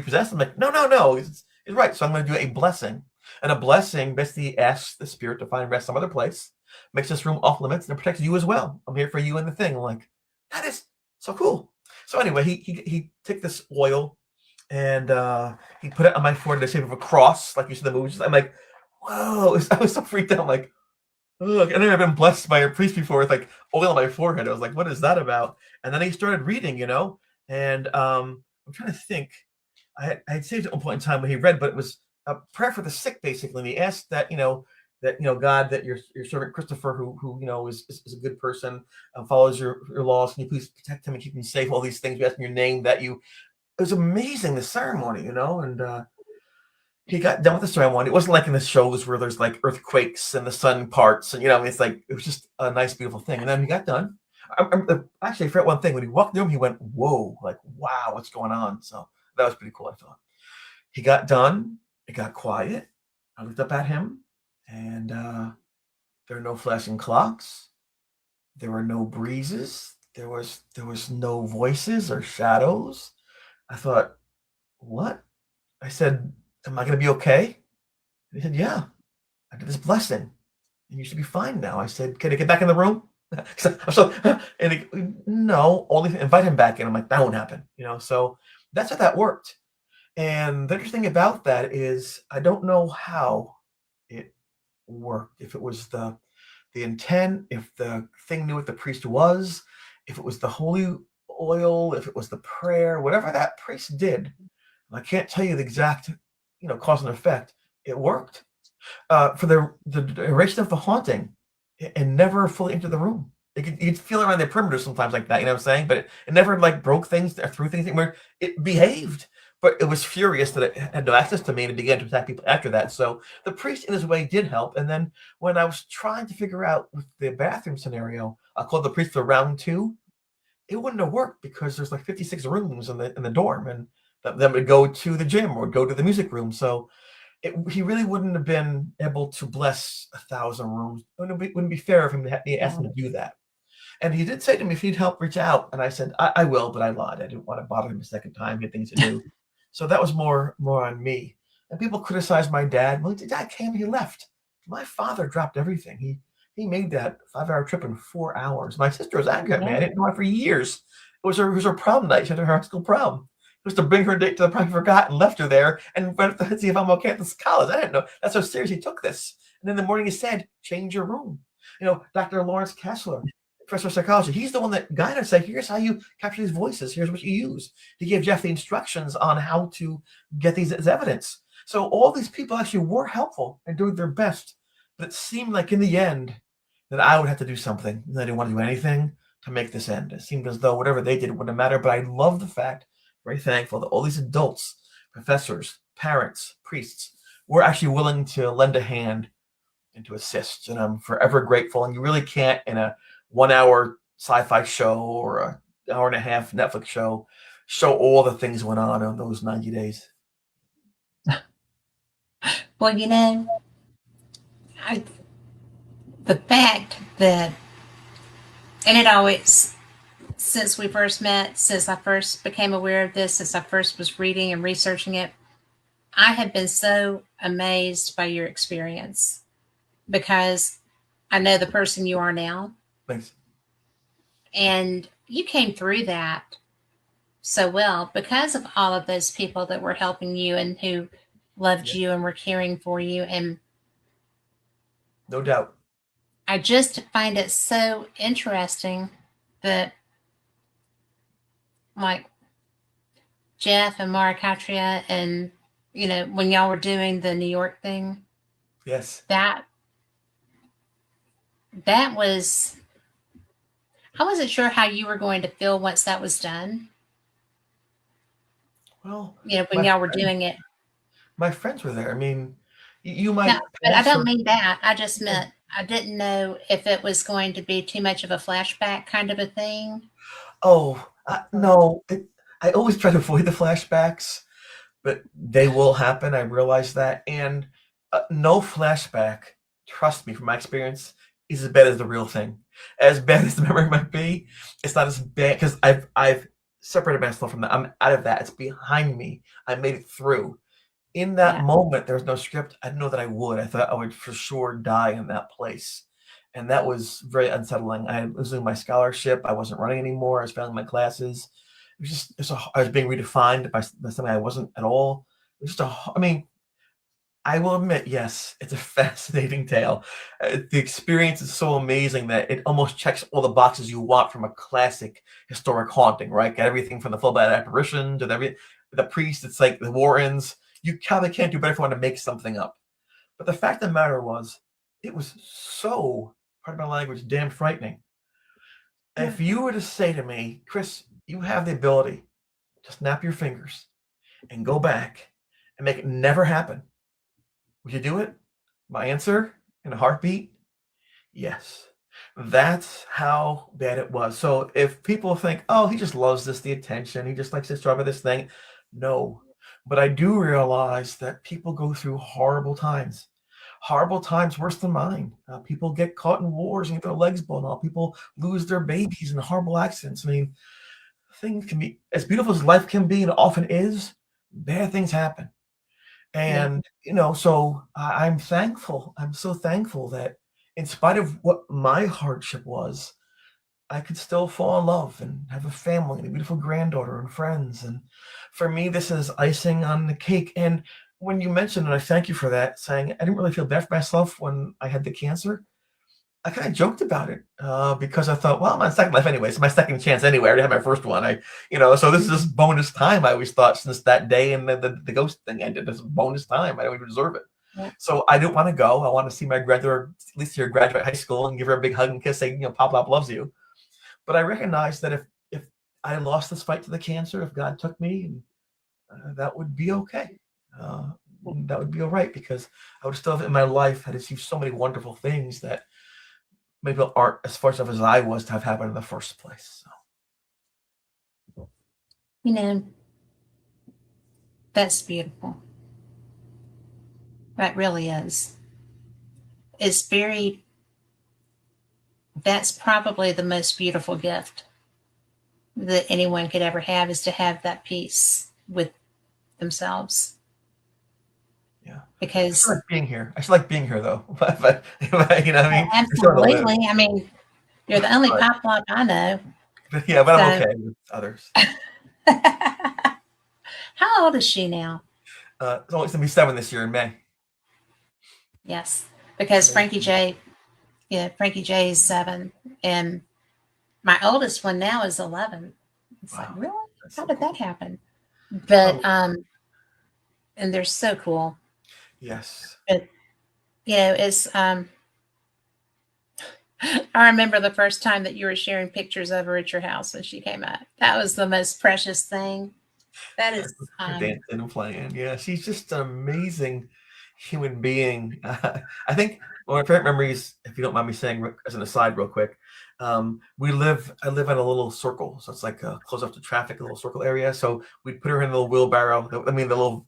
possess them?" Like, no. He's right. So I'm going to do a blessing. And a blessing basically asks the spirit to find rest some other place, makes this room off limits, and protects you as well. I'm here for you and the thing. I'm like, that is so cool. So anyway, he took this oil and he put it on my forehead in the shape of a cross, like you see in the movies. I'm like, whoa. I was so freaked out. I'm like, ugh. And then I've been blessed by a priest before with like oil on my forehead. I was like, what is that about? And then he started reading, and I'm trying to think. I had saved it at one point in time when he read, but it was a prayer for the sick, basically. And he asked that, God, that your servant Christopher, who is a good person, follows your laws, can you please protect him and keep him safe? All these things we ask in your name. It was amazing, the ceremony, and he got done with the ceremony. It wasn't like in the shows where there's like earthquakes and the sun parts, and it's like it was just a nice, beautiful thing. And then he got done. Actually, I forgot one thing. When he walked in the room, he went, "Whoa!" Like, wow, what's going on? So that was pretty cool, I thought. He got done. It got quiet. I looked up at him, and there were no flashing clocks. There were no breezes. There was no voices or shadows. I thought, what? I said, "Am I going to be okay?" He said, "Yeah. I did this blessing, and you should be fine now." I said, "Can I get back in the room?" No, only invite him back in. I'm like, that won't happen, So that's how that worked. And the interesting about that is I don't know how it worked. If it was the intent, if the thing knew what the priest was, if it was the holy oil, if it was the prayer, whatever that priest did. I can't tell you the exact, cause and effect. It worked. For the duration of the haunting, it never fully entered the room. You'd feel around the perimeter sometimes like that, you know what I'm saying? But it never like broke things or threw things where it behaved. But it was furious that it had no access to me and it began to attack people after that. So the priest, in his way, did help. And then when I was trying to figure out with the bathroom scenario, I called the priest for round 2. It wouldn't have worked because there's like 56 rooms in the dorm, and them would go to the gym or go to the music room. So he really wouldn't have been able to bless 1,000 rooms. It wouldn't be fair of him to ask him to do that. And he did say to me, if he'd help reach out. And I said, I will, but I lied. I didn't want to bother him a second time. He had things to do. So that was more on me. And people criticized my dad. Well, Dad came, he left. My father dropped everything. He made that 5-hour trip in 4 hours. My sister was angry at me. I didn't know her for years. It was her prom night. She had her high school prom. was to bring her date to the probably forgot and left her there and went to see if I'm okay at this college. I didn't know. That's how serious he took this. And in the morning he said, change your room. Dr. Lawrence Kessler, professor of psychology, he's the one that guided us. Say, here's how you capture these voices. Here's what you use. He gave Jeff the instructions on how to get these as evidence. So all these people actually were helpful and doing their best. But it seemed like in the end that I would have to do something. And I didn't want to do anything to make this end. It seemed as though whatever they did wouldn't matter. But I love the fact, very thankful that all these adults, professors, parents, priests, were actually willing to lend a hand and to assist. And I'm forever grateful. And you really can't, in a 1 hour sci-fi show or a hour and a half Netflix show all the things went on in those 90 days. Well, the fact that, and it always, since we first met, since I first became aware of this, since I first was reading and researching it, I have been so amazed by your experience because I know the person you are now. Thanks. And you came through that so well because of all of those people that were helping you and who loved you and were caring for you. And no doubt. I just find it so interesting that, like, Jeff and Mara Katria and, when y'all were doing the New York thing. Yes. That was, I wasn't sure how you were going to feel once that was done. Well, when y'all were doing it. My friends were there. I mean, you might. No, but I don't mean that. I just meant I didn't know if it was going to be too much of a flashback kind of a thing. Oh, no. I always try to avoid the flashbacks, but they will happen. I realize that. And no flashback, trust me, from my experience, is as bad as the real thing. As bad as the memory might be, it's not as bad because I've separated myself from that. I'm out of that. It's behind me. I made it through. In that moment, there was no script. I didn't know that I would. I thought I would for sure die in that place. And that was very unsettling. I was losing my scholarship. I wasn't running anymore. I was failing my classes. It was just, I was being redefined by something I wasn't at all. It was just I will admit, yes, it's a fascinating tale. The experience is so amazing that it almost checks all the boxes you want from a classic historic haunting, right? Got everything from the full-blood apparition to the priest. It's like the Warrens. You probably can't do better if you want to make something up. But the fact of the matter was, it was so, pardon my language, damn frightening. If you were to say to me, Chris, you have the ability to snap your fingers and go back and make it never happen, would you do it? My answer in a heartbeat, yes. That's how bad it was. So if people think, oh, he just loves the attention, he just likes to struggle with this thing, no. But I do realize that people go through horrible times worse than mine. People get caught in wars and get their legs blown off. People lose their babies in horrible accidents. I mean, things can be, as beautiful as life can be and often is, bad things happen. And, so I'm thankful. I'm so thankful that in spite of what my hardship was, I could still fall in love and have a family and a beautiful granddaughter and friends. And for me, this is icing on the cake. And when you mentioned, and I thank you for that, saying I didn't really feel bad for myself when I had the cancer, I kind of joked about it because I thought, well, I'm on second life anyway. It's my second chance anyway. I already had my first one. So this is just bonus time. I always thought since that day and the ghost thing ended, this is bonus time. I don't even deserve it. Yeah. So I didn't want to go. I want to see my granddaughter, at least here, graduate high school and give her a big hug and kiss, saying, Pop loves you. But I recognized that if I lost this fight to the cancer, if God took me, that would be okay. That would be all right because I would still have in my life had achieved so many wonderful things that maybe aren't as fortunate as I was to have happened in the first place. So. That's beautiful. That really is. That's probably the most beautiful gift that anyone could ever have, is to have that peace with themselves. Yeah. Because I still like being here though. but absolutely. I mean, you're the only pop lock I know. Yeah, but I'm okay with others. How old is she now? It's only going to be 7 this year in May. Yes, because Frankie J is 7, and my oldest one now is 11. It's like, Wow, really? that's How so did cool. that happen? But Oh, and they're so cool. yes. But it's I remember the first time that you were sharing pictures of her at your house when she came up. That was the most precious thing. That is Her dancing and playing. Yeah, she's just an amazing human being. I think one of my favorite memories, if you don't mind me saying, as an aside, real quick, I live in a little circle, so it's like close up to traffic, a little circle area. So we'd put her in a little wheelbarrow. I mean, the little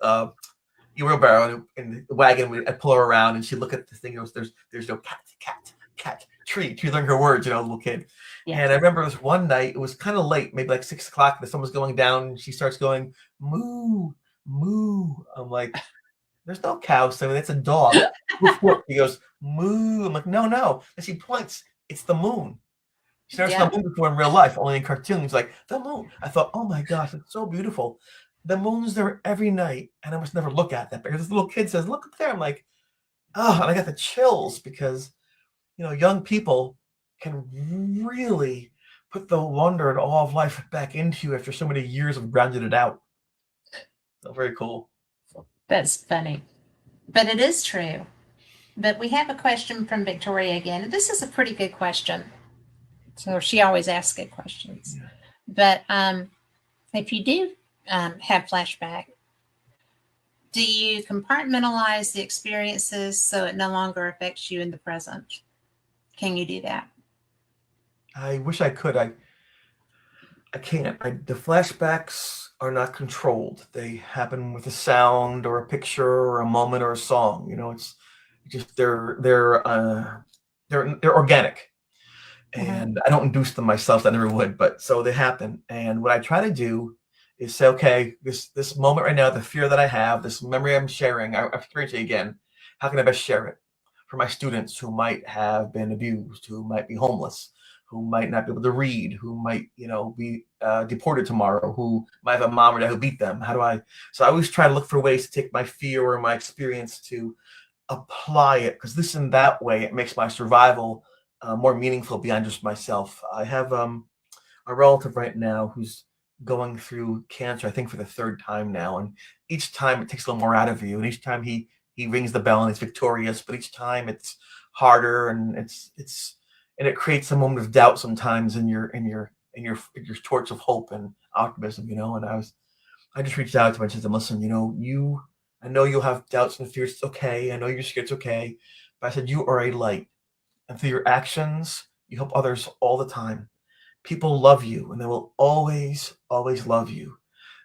wheelbarrow in the wagon. I'd pull her around, and she'd look at the thing. Goes, there's no cat, tree. She learned her words, little kid. yeah. And I remember this one night, it was kind of late, maybe like 6 o'clock, the sun was going down, and she starts going, moo, moo. I'm like, there's no cow, so it's a dog. Woof, woof. He goes, moo. I'm like, no, no. And she points, it's the moon. She's never seen Yeah. the moon before in real life, only in cartoons. Like, the moon. I thought, oh my gosh, it's so beautiful. The moon's there every night, and I must never look at that. Because this little kid says, look up there. I'm like, oh, and I got the chills because young people can really put the wonder and awe of life back into you after so many years of grounding it out. So very cool. That's funny. But it is true. But we have a question from Victoria again. This is a pretty good question. So she always asks good questions. Yeah. But if you do have flashback, do you compartmentalize the experiences so it no longer affects you in the present? Can you do that? I wish I could. I can't. The flashbacks are not controlled. They happen with a sound or a picture or a moment or a song. It's just they're organic, and I don't induce them myself. I never would, but so they happen. And what I try to do is say, okay, this moment right now, the fear that I have, this memory I'm sharing, I'm experiencing again. How can I best share it for my students who might have been abused, who might be homeless, who might not be able to read, who might be deported tomorrow, who might have a mom or dad who beat them? How do I? So I always try to look for ways to take my fear or my experience to apply it, because this and that way it makes my survival more meaningful beyond just myself. I have a relative right now who's going through cancer, I think for the 3rd time now, and each time it takes a little more out of you, and each time he rings the bell and he's victorious, but each time it's harder, and it creates a moment of doubt sometimes in your torch of hope and optimism, and I just reached out to him and said to him, listen, I know you'll have doubts and fears. It's okay. I know you're scared. It's okay. But I said, you are a light. And through your actions, you help others all the time. People love you, and they will always, always love you.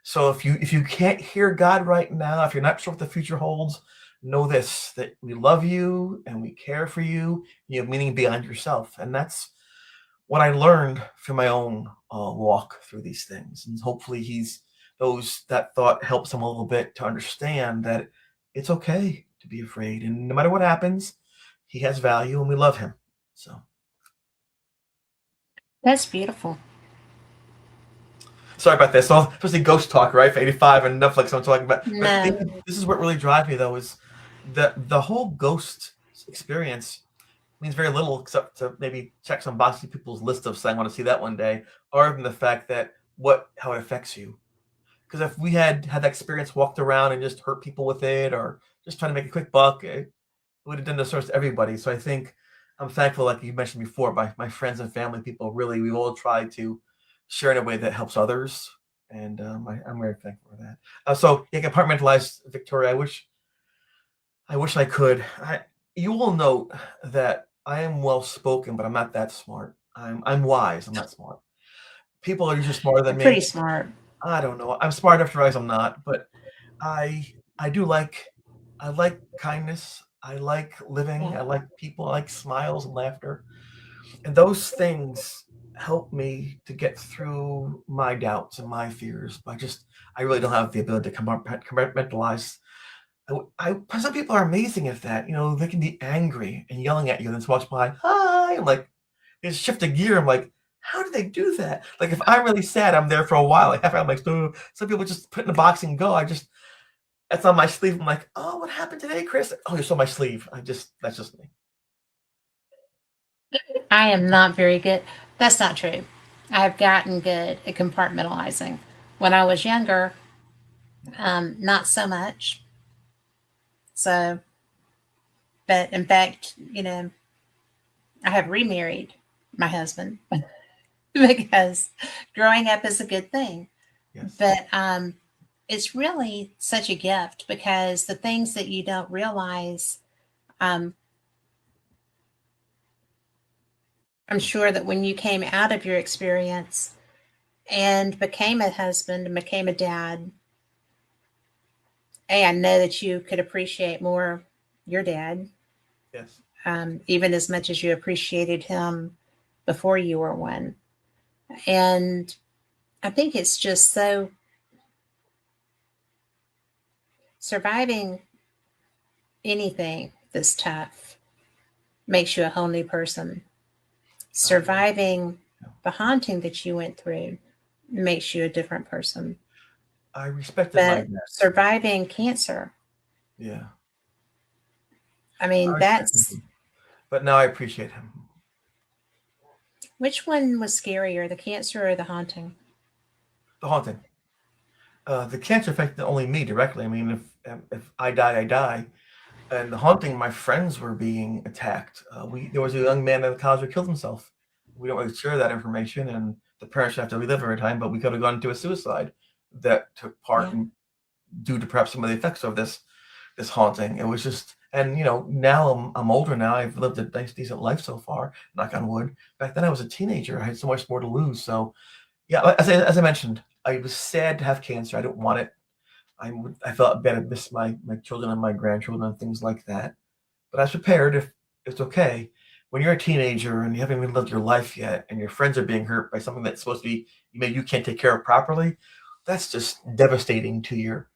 So if you can't hear God right now, if you're not sure what the future holds, know this, that we love you and we care for you. You have meaning beyond yourself. And that's what I learned from my own walk through these things. And hopefully that thought helps him a little bit to understand that it's okay to be afraid. And no matter what happens, he has value and we love him. So That's beautiful. sorry about this. So especially ghost talk, right? For 85 and Netflix I'm talking about. But No. this is what really drives me though, is the whole ghost experience means very little except to maybe check some boxy people's list of saying I want to see that one day, other than the fact that how it affects you. Because if we had that experience, walked around and just hurt people with it, or just trying to make a quick buck, it would have done the service to everybody. So I think I'm thankful, like you mentioned before, my friends and family, people, really, we all tried to share in a way that helps others. And I'm very thankful for that. So yeah, compartmentalize, Victoria. I wish I could. You will note that I am well spoken, but I'm not that smart. I'm wise. I'm not smart. People are usually smarter than You're pretty me. smart. I don't know. I'm smart enough to realize I'm not, but I I do I like kindness. I like living. Yeah. I like people. I like smiles and laughter. And those things help me to get through my doubts and my fears. I really don't have the ability to compartmentalize. Some people are amazing at that. They can be angry and yelling at you and then walks by. Hi. I'm like, they shift a gear. I'm like, how do they do that? Like if I'm really sad, I'm there for a while. Like half hour, I'm like, "Ugh." Some people just put in the box and go. I just That's on my sleeve. I'm like, oh, what happened today, Chris? Oh, it's on my sleeve. That's just me. I am not very good. That's not true. I've gotten good at compartmentalizing. When I was younger, not so much. So, but in fact, I have remarried my husband because growing up is a good thing. Yes. But it's really such a gift because the things that you don't realize, um, I'm sure that when you came out of your experience and became a husband and became a dad, I know that you could appreciate more your dad, Yes. even as much as you appreciated him before you were one. And I think it's just so surviving anything that's tough makes you a whole new person. I Surviving the haunting that you went through makes you a different person. I respected my But dad. surviving cancer, Yeah, I I mean, respected that's him, but now I appreciate him. which one was scarier, the cancer or the haunting? The haunting, the cancer affected only me directly. I mean, if I die, I die. And the haunting, my friends were being attacked. There was a young man at the college who killed himself. We don't really share that information, and the parents have to relive every time. But we could have gone into a suicide that took part Yeah. in due to perhaps some of the effects of this haunting. It was just, and now I'm older now. I've lived a nice, decent life so far. Knock on wood. Back then, I was a teenager. I had so much more to lose. So yeah, as I mentioned, I was sad to have cancer. I didn't want it. I felt bad. I missed my children and my grandchildren and things like that. But I was prepared if it's okay. When you're a teenager and you haven't even lived your life yet, and your friends are being hurt by something that's supposed to be maybe you can't take care of properly, that's just devastating to your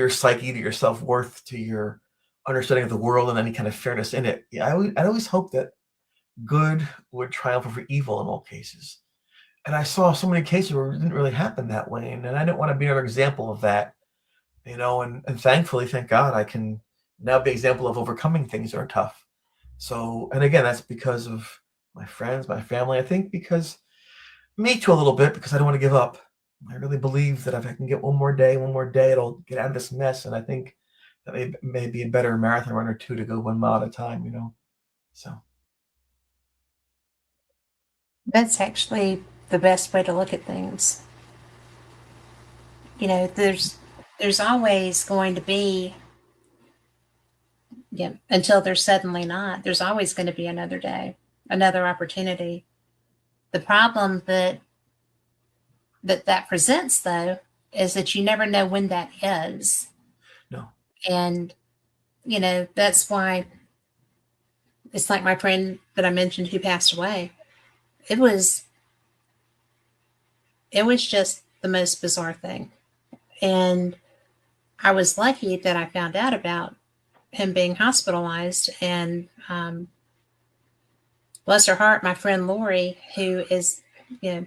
psyche, to your self worth, to your understanding of the world and any kind of fairness in it. Yeah, I always hope that good would triumph over evil in all cases. And I saw so many cases where it didn't really happen that way, and I didn't want to be another example of that, and thankfully, thank God, I can now be an example of overcoming things that are tough. So, and again, that's because of my friends, my family. I think because me too, a little bit, because I don't want to give up. I really believe that if I can get one more day, it'll get out of this mess. And I think that may be a better marathon runner too to go 1 mile at a time. So, That's actually the best way to look at things. There's always going to be, yeah, until there's suddenly not, there's always going to be another day, another opportunity. The problem that presents though is that you never know when that is. no, And that's why it's like my friend that I mentioned who passed away. It was it was just the most bizarre thing. And I was lucky that I found out about him being hospitalized. And bless her heart, my friend Lori, who is, you know,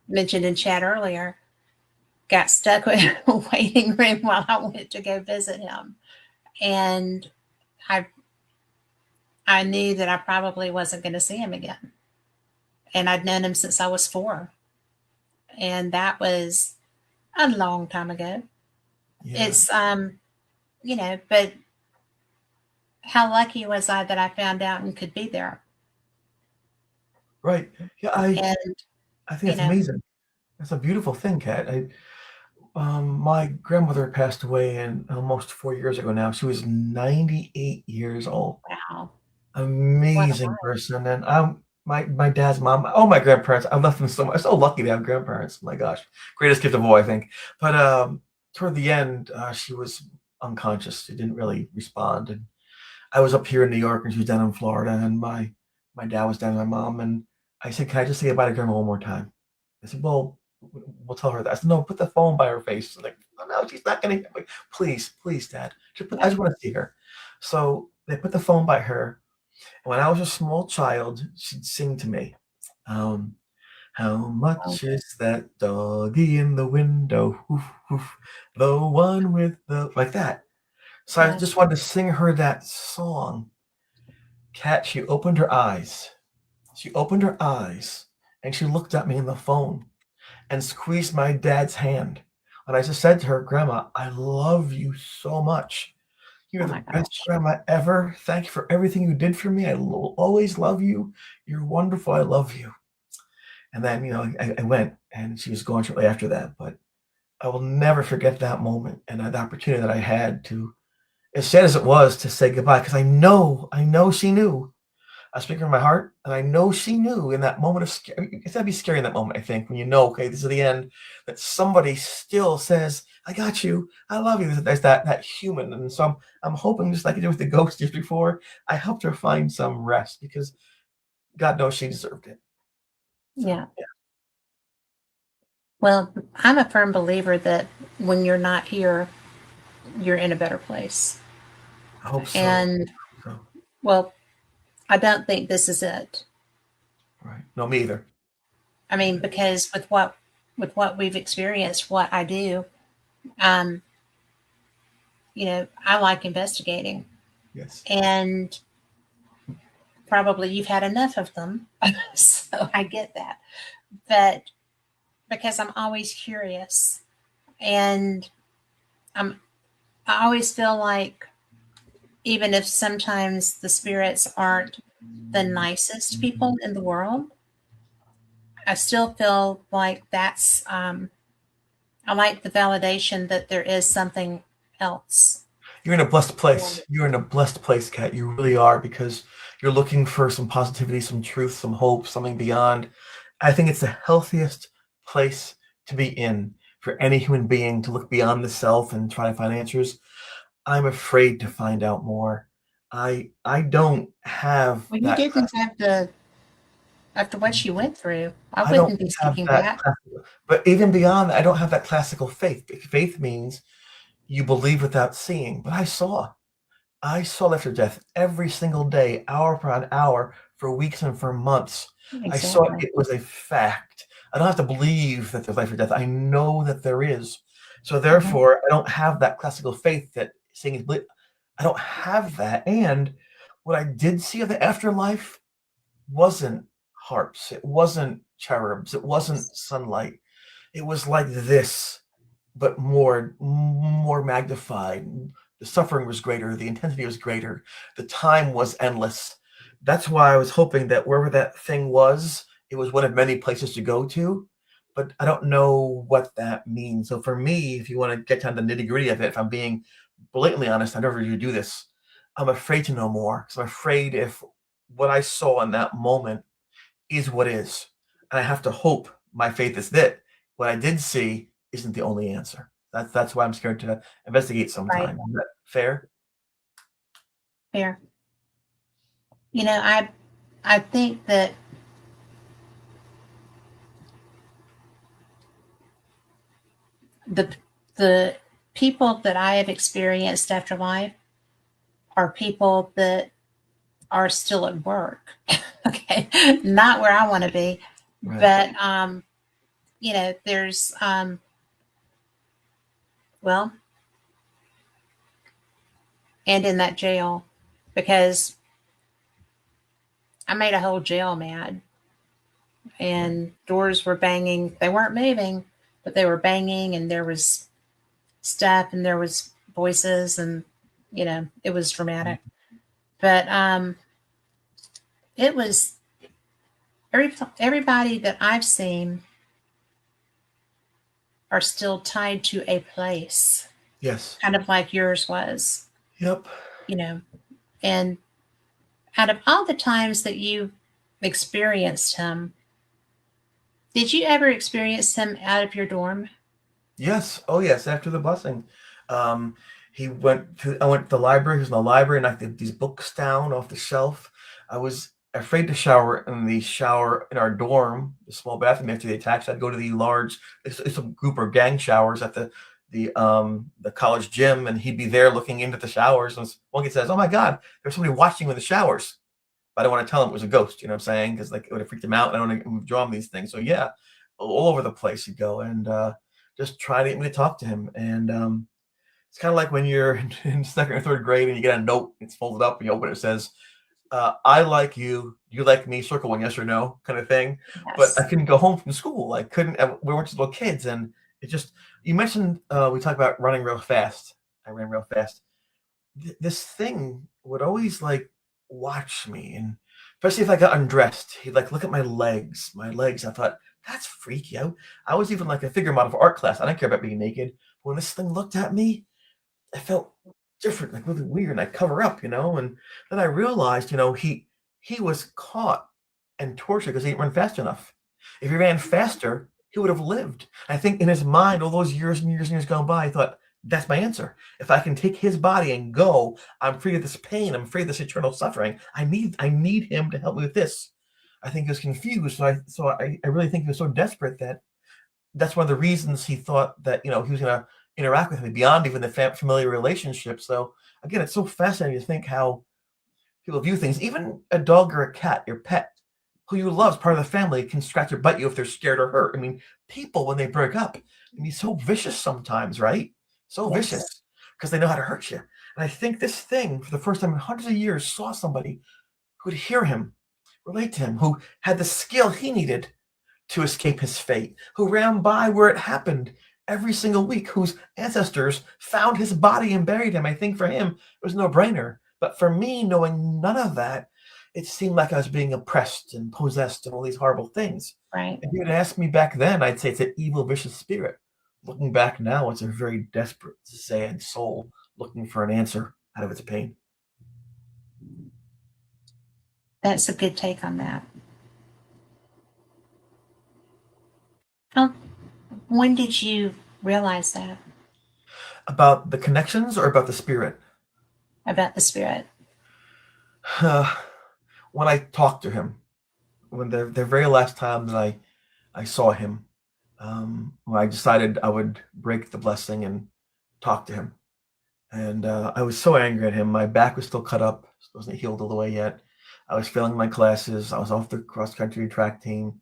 mentioned in chat earlier, got stuck with a waiting room while I went to go visit him. And I I knew that I probably wasn't going to see him again. And I'd known him since I was 4. And that was a long time ago. yeah, It's but how lucky was I that I found out and could be there? right. Yeah, I And I think you it's know, amazing. That's a beautiful thing, Kat. My grandmother passed away in almost 4 years ago now. She was 98 years old. wow, what a Amazing life. person. And my dad's mom, all my grandparents, I love them so much. I'm so lucky to have grandparents. My gosh, greatest gift of all, I think. But toward the end, she was unconscious. She didn't really respond. And I was up here in New York, and she was down in Florida, and my dad was down with my mom, and I said, "Can I just say goodbye to grandma one more time?" I said, "Well, we'll tell her that." I said, "No, put the phone by her face." Like, "Oh, no, she's not gonna." Like, please, please, Dad, I just want to see her. So they put the phone by her. And when I was a small child, she'd sing to me. Um, How much is that doggy in the window? Woof, woof, the one with the like that. So I Yes. just wanted to sing her that song. Kat, she opened her eyes. She opened her eyes and she looked at me in the phone and squeezed my dad's hand. And I just said to her, Grandma, I love you so much. You're Oh the my best gosh. grandma ever. Thank you for everything you did for me. I will always love you. You're wonderful. I love you. And then, I went and she was gone shortly after that. But I will never forget that moment and the opportunity that I had to, as sad as it was, to say goodbye. Because I know she knew. I was speaking from my heart, and I know she knew in that moment of scary. It's gotta be scary in that moment, I think, when you know, okay, this is the end, that somebody still says, "I got you, I love you." There's that human, and so I'm hoping, just like I did with the ghost just before, I helped her find some rest because God knows she deserved it. So Yeah. yeah, Well, I'm a firm believer that when you're not here, you're in a better place. I hope so. And So well, I don't think this is it. right, no, me either. I mean, because with what we've experienced, what I do, um, I like investigating, Yes, and probably you've had enough of them, so I get that. But because I'm always curious, and I'm I always feel like even if sometimes the spirits aren't the nicest people in the world, I still feel like I like the validation that there is something else. you're in a blessed Yeah. place. You're in a blessed place, Kat. You really are because you're looking for some positivity, some truth, some hope, something beyond. I think it's the healthiest place to be in for any human being to look beyond the self and try to find answers. I'm afraid to find out more. I don't have Well, you that didn't have to, after what you went through, I I don't wouldn't be have seeking that that. classical, but even beyond that, I don't have that classical faith. Faith means you believe without seeing. But I saw after death every single day, hour upon hour, for weeks and for months. I saw it. Exactly. It was a fact. I don't have to believe that there's life or death. I know that there is. So Mhm. therefore, I don't have that classical faith that saying is I don't have that. And what I did see of the afterlife wasn't harps. It wasn't cherubs. It wasn't sunlight. It was like this, but more magnified. The suffering was greater, the intensity was greater, the time was endless. That's why I was hoping that wherever that thing was, it was one of many places to go to, but I don't know what that means. So for me, if you want to get down to the nitty-gritty of it, if I'm being blatantly honest, I never usually do this. I'm afraid to know more because I'm afraid if what I saw in that moment is what is. And I have to hope my faith is that what I did see isn't the only answer. That's why I'm scared to investigate Right. sometime. Is that fair? Fair. I think that the the people that I have experienced after life are people that are still at work. Okay. Not where I want to be. Right. But there's well, and in that jail because I made a whole jail mad Right. and doors were banging. They weren't moving, but they were banging and there was stuff and there was voices and it was dramatic. But it was everybody that I've seen are still tied to a place, Yes. kind of like yours was, Yep. you know. And out of all the times that you experienced him, did you ever experience him out of your dorm? Yes. Oh, yes. After the busing, um, I went to the library. He was in the library, and I took these books down off the shelf. I was afraid to shower in the shower in our dorm, the small bathroom after the attacks. I'd go to the large, it's a group or gang showers at the college gym, and he'd be there looking into the showers. And one kid says, "Oh my God, there's somebody watching you in the showers." But I don't want to tell him it was a ghost, you know what I'm saying? Because like it would have freaked him out. I don't want to withdraw him these things. So yeah, all over the place he'd go and just try to get me to talk to him. And it's kind of like when you're in second or third grade and you get a note, it's folded up, and you open it, it says, I like you, you like me, circle one, yes or no, kind of thing. But I Yes. couldn't go home from school. I couldn't, we weren't just little kids. And it just, you mentioned, we talked about running real fast. I ran real fast. This thing would always like watch me. And especially if I got undressed, he'd like look at my legs. My legs. I thought, that's freaky. I was even like a figure model for art class. I didn't care about being naked. When this thing looked at me, I felt different, like really weird. And I cover up, you know. And then I realized, you know, he was caught and tortured because he didn't run fast enough. If he ran faster, he would have lived. I think in his mind, all those years and years and years gone by, he thought, that's my answer. If I can take his body and go, I'm free of this pain. I'm free of this eternal suffering. I need him to help me with this. I think he was confused. So I really think he was so desperate that that's one of the reasons he thought that, you know, he was going to interact with me beyond even the familiar relationship. So again, it's so fascinating to think how people view things. Even a dog or a cat, your pet, who you love, is part of the family, can scratch or bite you if they're scared or hurt. I mean, people, when they break up, can be so vicious sometimes, right? So Yes. vicious because they know how to hurt you. And I think this thing, for the first time in hundreds of years, saw somebody who could hear him, relate to him, who had the skill he needed to escape his fate, who ran by where it happened every single week, whose ancestors found his body and buried him. I think for him, it was no brainer. But for me, knowing none of that, it seemed like I was being oppressed and possessed and all these horrible things. Right. If you had asked me back then, I'd say it's an evil, vicious spirit. Looking back now, it's a very desperate, sad soul looking for an answer out of its pain. That's a good take on that. Well, when did you realize that About the connections or about the spirit? about the spirit? When I talked to him, when the very last time that I saw him, when I decided I would break the blessing and talk to him. And I was so angry at him. My back was still cut up, wasn't healed all the way yet. I was failing my classes. I was off the cross country track team.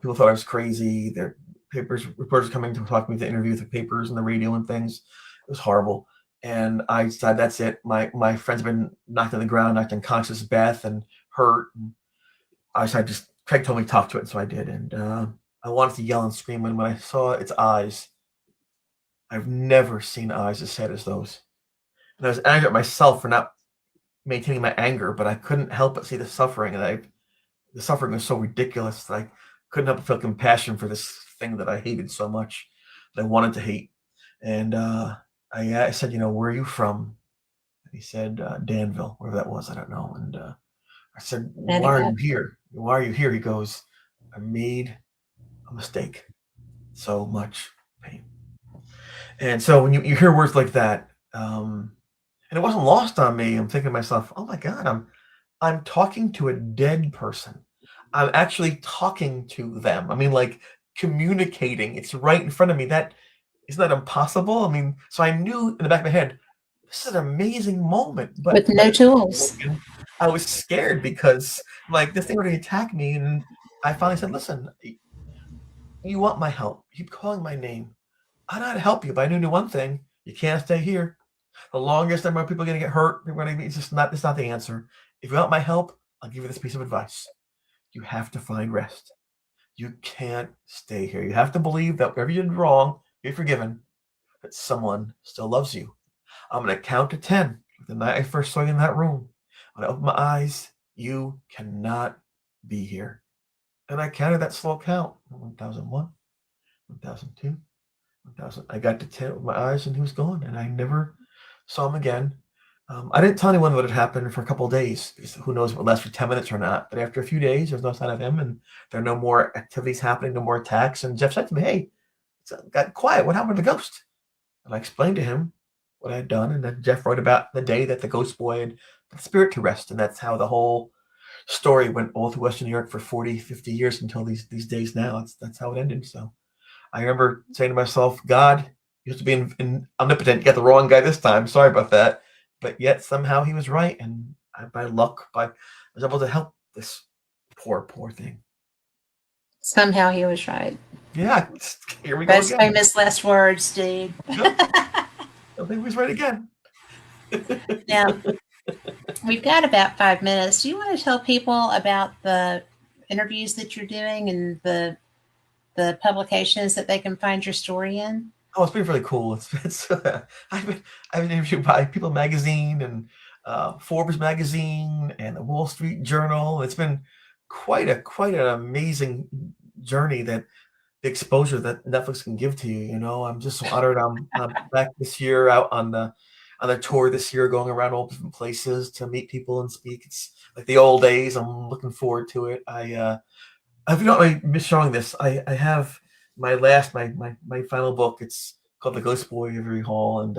People thought I was crazy. Their reporters coming to talk to me to interview with the papers and the radio and things. It was horrible. And I decided that's it. My friends have been knocked on the ground, knocked unconscious, Beth, and hurt. And I decided just Craig told me to talk to it, and so I did. And I wanted to yell and scream when I saw its eyes. I've never seen eyes as sad as those. And I was angry at myself for not maintaining my anger, but I couldn't help but see the suffering. And the suffering was so ridiculous that I couldn't help but feel compassion for this thing that I hated so much, that I wanted to hate. And I said, you know, where are you from? And he said, Danville, wherever that was, I don't know. And I said, why are you here? Why are you here? He goes, I made a mistake. So much pain. And so when you hear words like that, and it wasn't lost on me, I'm thinking to myself, oh my God, I'm talking to a dead person. I'm actually talking to them. I mean, like communicating. It's right in front of me. That isn't that impossible? I mean, so I knew in the back of my head, this is an amazing moment. But With no tools. I was scared because like this thing would attack me. And I finally said, listen, you want my help. Keep calling my name. I know how to help you, but I knew one thing. You can't stay here. The longest number of people are going to get hurt. It's not the answer. If you want my help, I'll give you this piece of advice. You have to find rest. You can't stay here. You have to believe that whatever you did wrong, you're forgiven, that someone still loves you. I'm going to count to 10. The night I first saw you in that room, when I opened my eyes, you cannot be here. And I counted that slow count. 1001, 1002, 1000. I got to 10 with my eyes and he was gone. And I never saw him again. I didn't tell anyone what had happened for a couple of days. Who knows if it would last for 10 minutes or not. But after a few days, there was no sign of him. And there are no more activities happening, no more attacks. And Jeff said to me, hey, it's got quiet. What happened to the ghost? And I explained to him what I had done. And then Jeff wrote about the day that the ghost boy had put the spirit to rest. And that's how the whole story went all through Western New York for 40, 50 years until these days now. That's how it ended. So I remember saying to myself, God, you have to be omnipotent. You got the wrong guy this time. Sorry about that. But yet somehow he was right. And by luck, I was able to help this poor thing. Somehow he was right. Yeah, here we go Those again. famous last words, dude. Yep. I think he was right again. Now, we've got about 5 minutes. Do you want to tell people about the interviews that you're doing and the publications that they can find your story in? Oh, it's been really cool. I've been interviewed by People Magazine and Forbes Magazine and the Wall Street Journal. It's been quite an amazing journey that the exposure that Netflix can give to you. You know, I'm just so honored. I'm back this year out on the tour this year, going around all different places to meet people and speak. It's like the old days. I'm looking forward to it. If you don't mind me showing this, I have my final book. It's called The Ghost Boy of Every Hall, and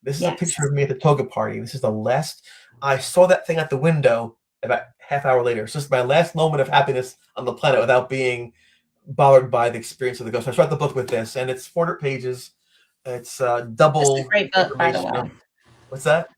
this is a Yes. picture of me at the toga party. This is the last. I saw that thing at the window about half hour later. It's just my last moment of happiness on the planet without being bothered by the experience of the ghost. I start the book with this, and it's 400 pages. It's It's double a great book, by the information. way. What's that?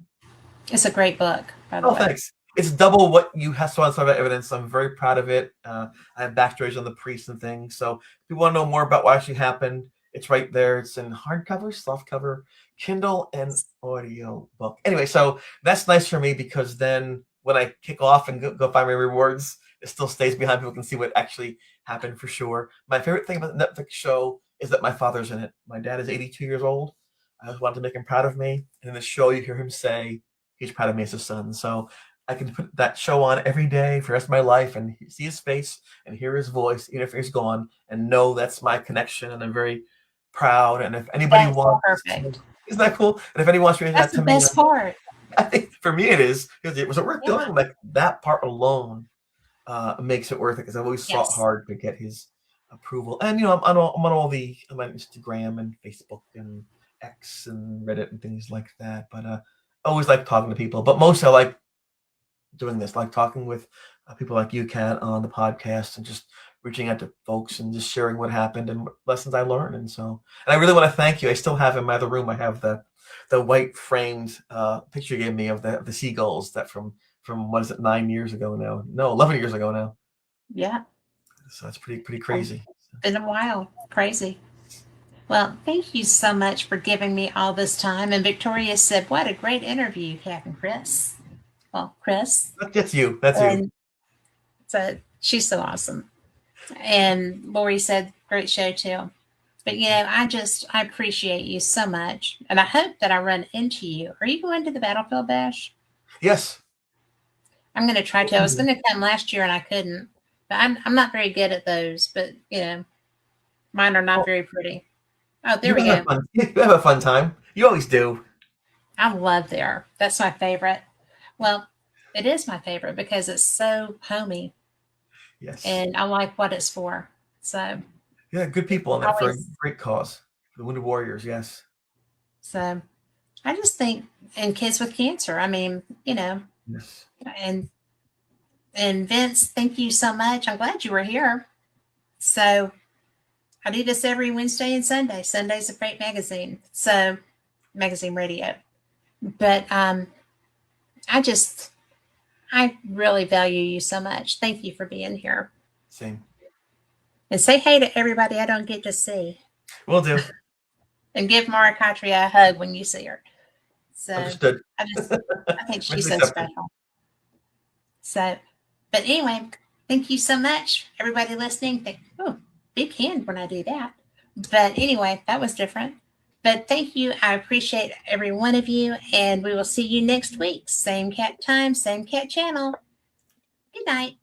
It's a great book, by the Oh, way. thanks. It's double what you have saw on evidence. I'm very proud of it. I have backstories on the priests and things. So if you want to know more about what actually happened, it's right there. It's in hardcover, softcover, Kindle, and audio book. Anyway, so that's nice for me because then when I kick off and go find my rewards, it still stays behind. People can see what actually happened for sure. My favorite thing about the Netflix show is that my father's in it. My dad is 82 years old. I just wanted to make him proud of me. And in the show, you hear him say he's proud of me as a son. So I can put that show on every day for the rest of my life and see his face and hear his voice, even if he's gone, and know that's my connection. And I'm very proud. And if anybody That's wants, perfect. isn't that cool? And if anyone wants to reach That's out the to me, best part. I think for me it is because it was worth Yeah. doing. Like that part alone makes it worth it because I've always fought Yes. hard to get his approval. And I'm on Instagram and Facebook and X and Reddit and things like that. But I always like talking to people. But mostly I like doing this, like talking with people like you, Kat, on the podcast, and just reaching out to folks and just sharing what happened and lessons I learned. And I really want to thank you. I still have in my other room. I have the white framed picture you gave me of the seagulls that from what is it, 9 years ago now? No, 11 years ago now. Yeah. So that's pretty crazy. Been a while. Crazy. Well, thank you so much for giving me all this time. And Victoria said, "What a great interview, Captain Chris." Well, Chris. That's you. That's you. And so she's so awesome. And Lori said, "Great show too." But I appreciate you so much, and I hope that I run into you. Are you going to the Battlefield Bash? Yes. I'm going to try to. I was going to come last year and I couldn't. But I'm not very good at those. But mine are not very pretty. Oh, there we go. You have a fun time. You always do. I love there. That's my favorite. Well, it is my favorite because it's so homey. Yes. And I like what it's for. So yeah, good people in that for a always- great cause. For the Wounded Warriors, yes. So I just think, and kids with cancer. I mean, Yes. and Vince, thank you so much. I'm glad you were here. So I do this every Wednesday and Sunday. Sunday's a Freight Magazine. So magazine radio. But I really value you so much. Thank you for being here. Same. And say hey to everybody I don't get to see. Will do. And give Mara Katria a hug when you see her. So Understood. I think she's so Mentally accepted. special. So, but anyway, thank you so much, everybody listening. Big hand when I do that. But anyway, that was different. But thank you. I appreciate every one of you. And we will see you next week. Same cat time, same cat channel. Good night.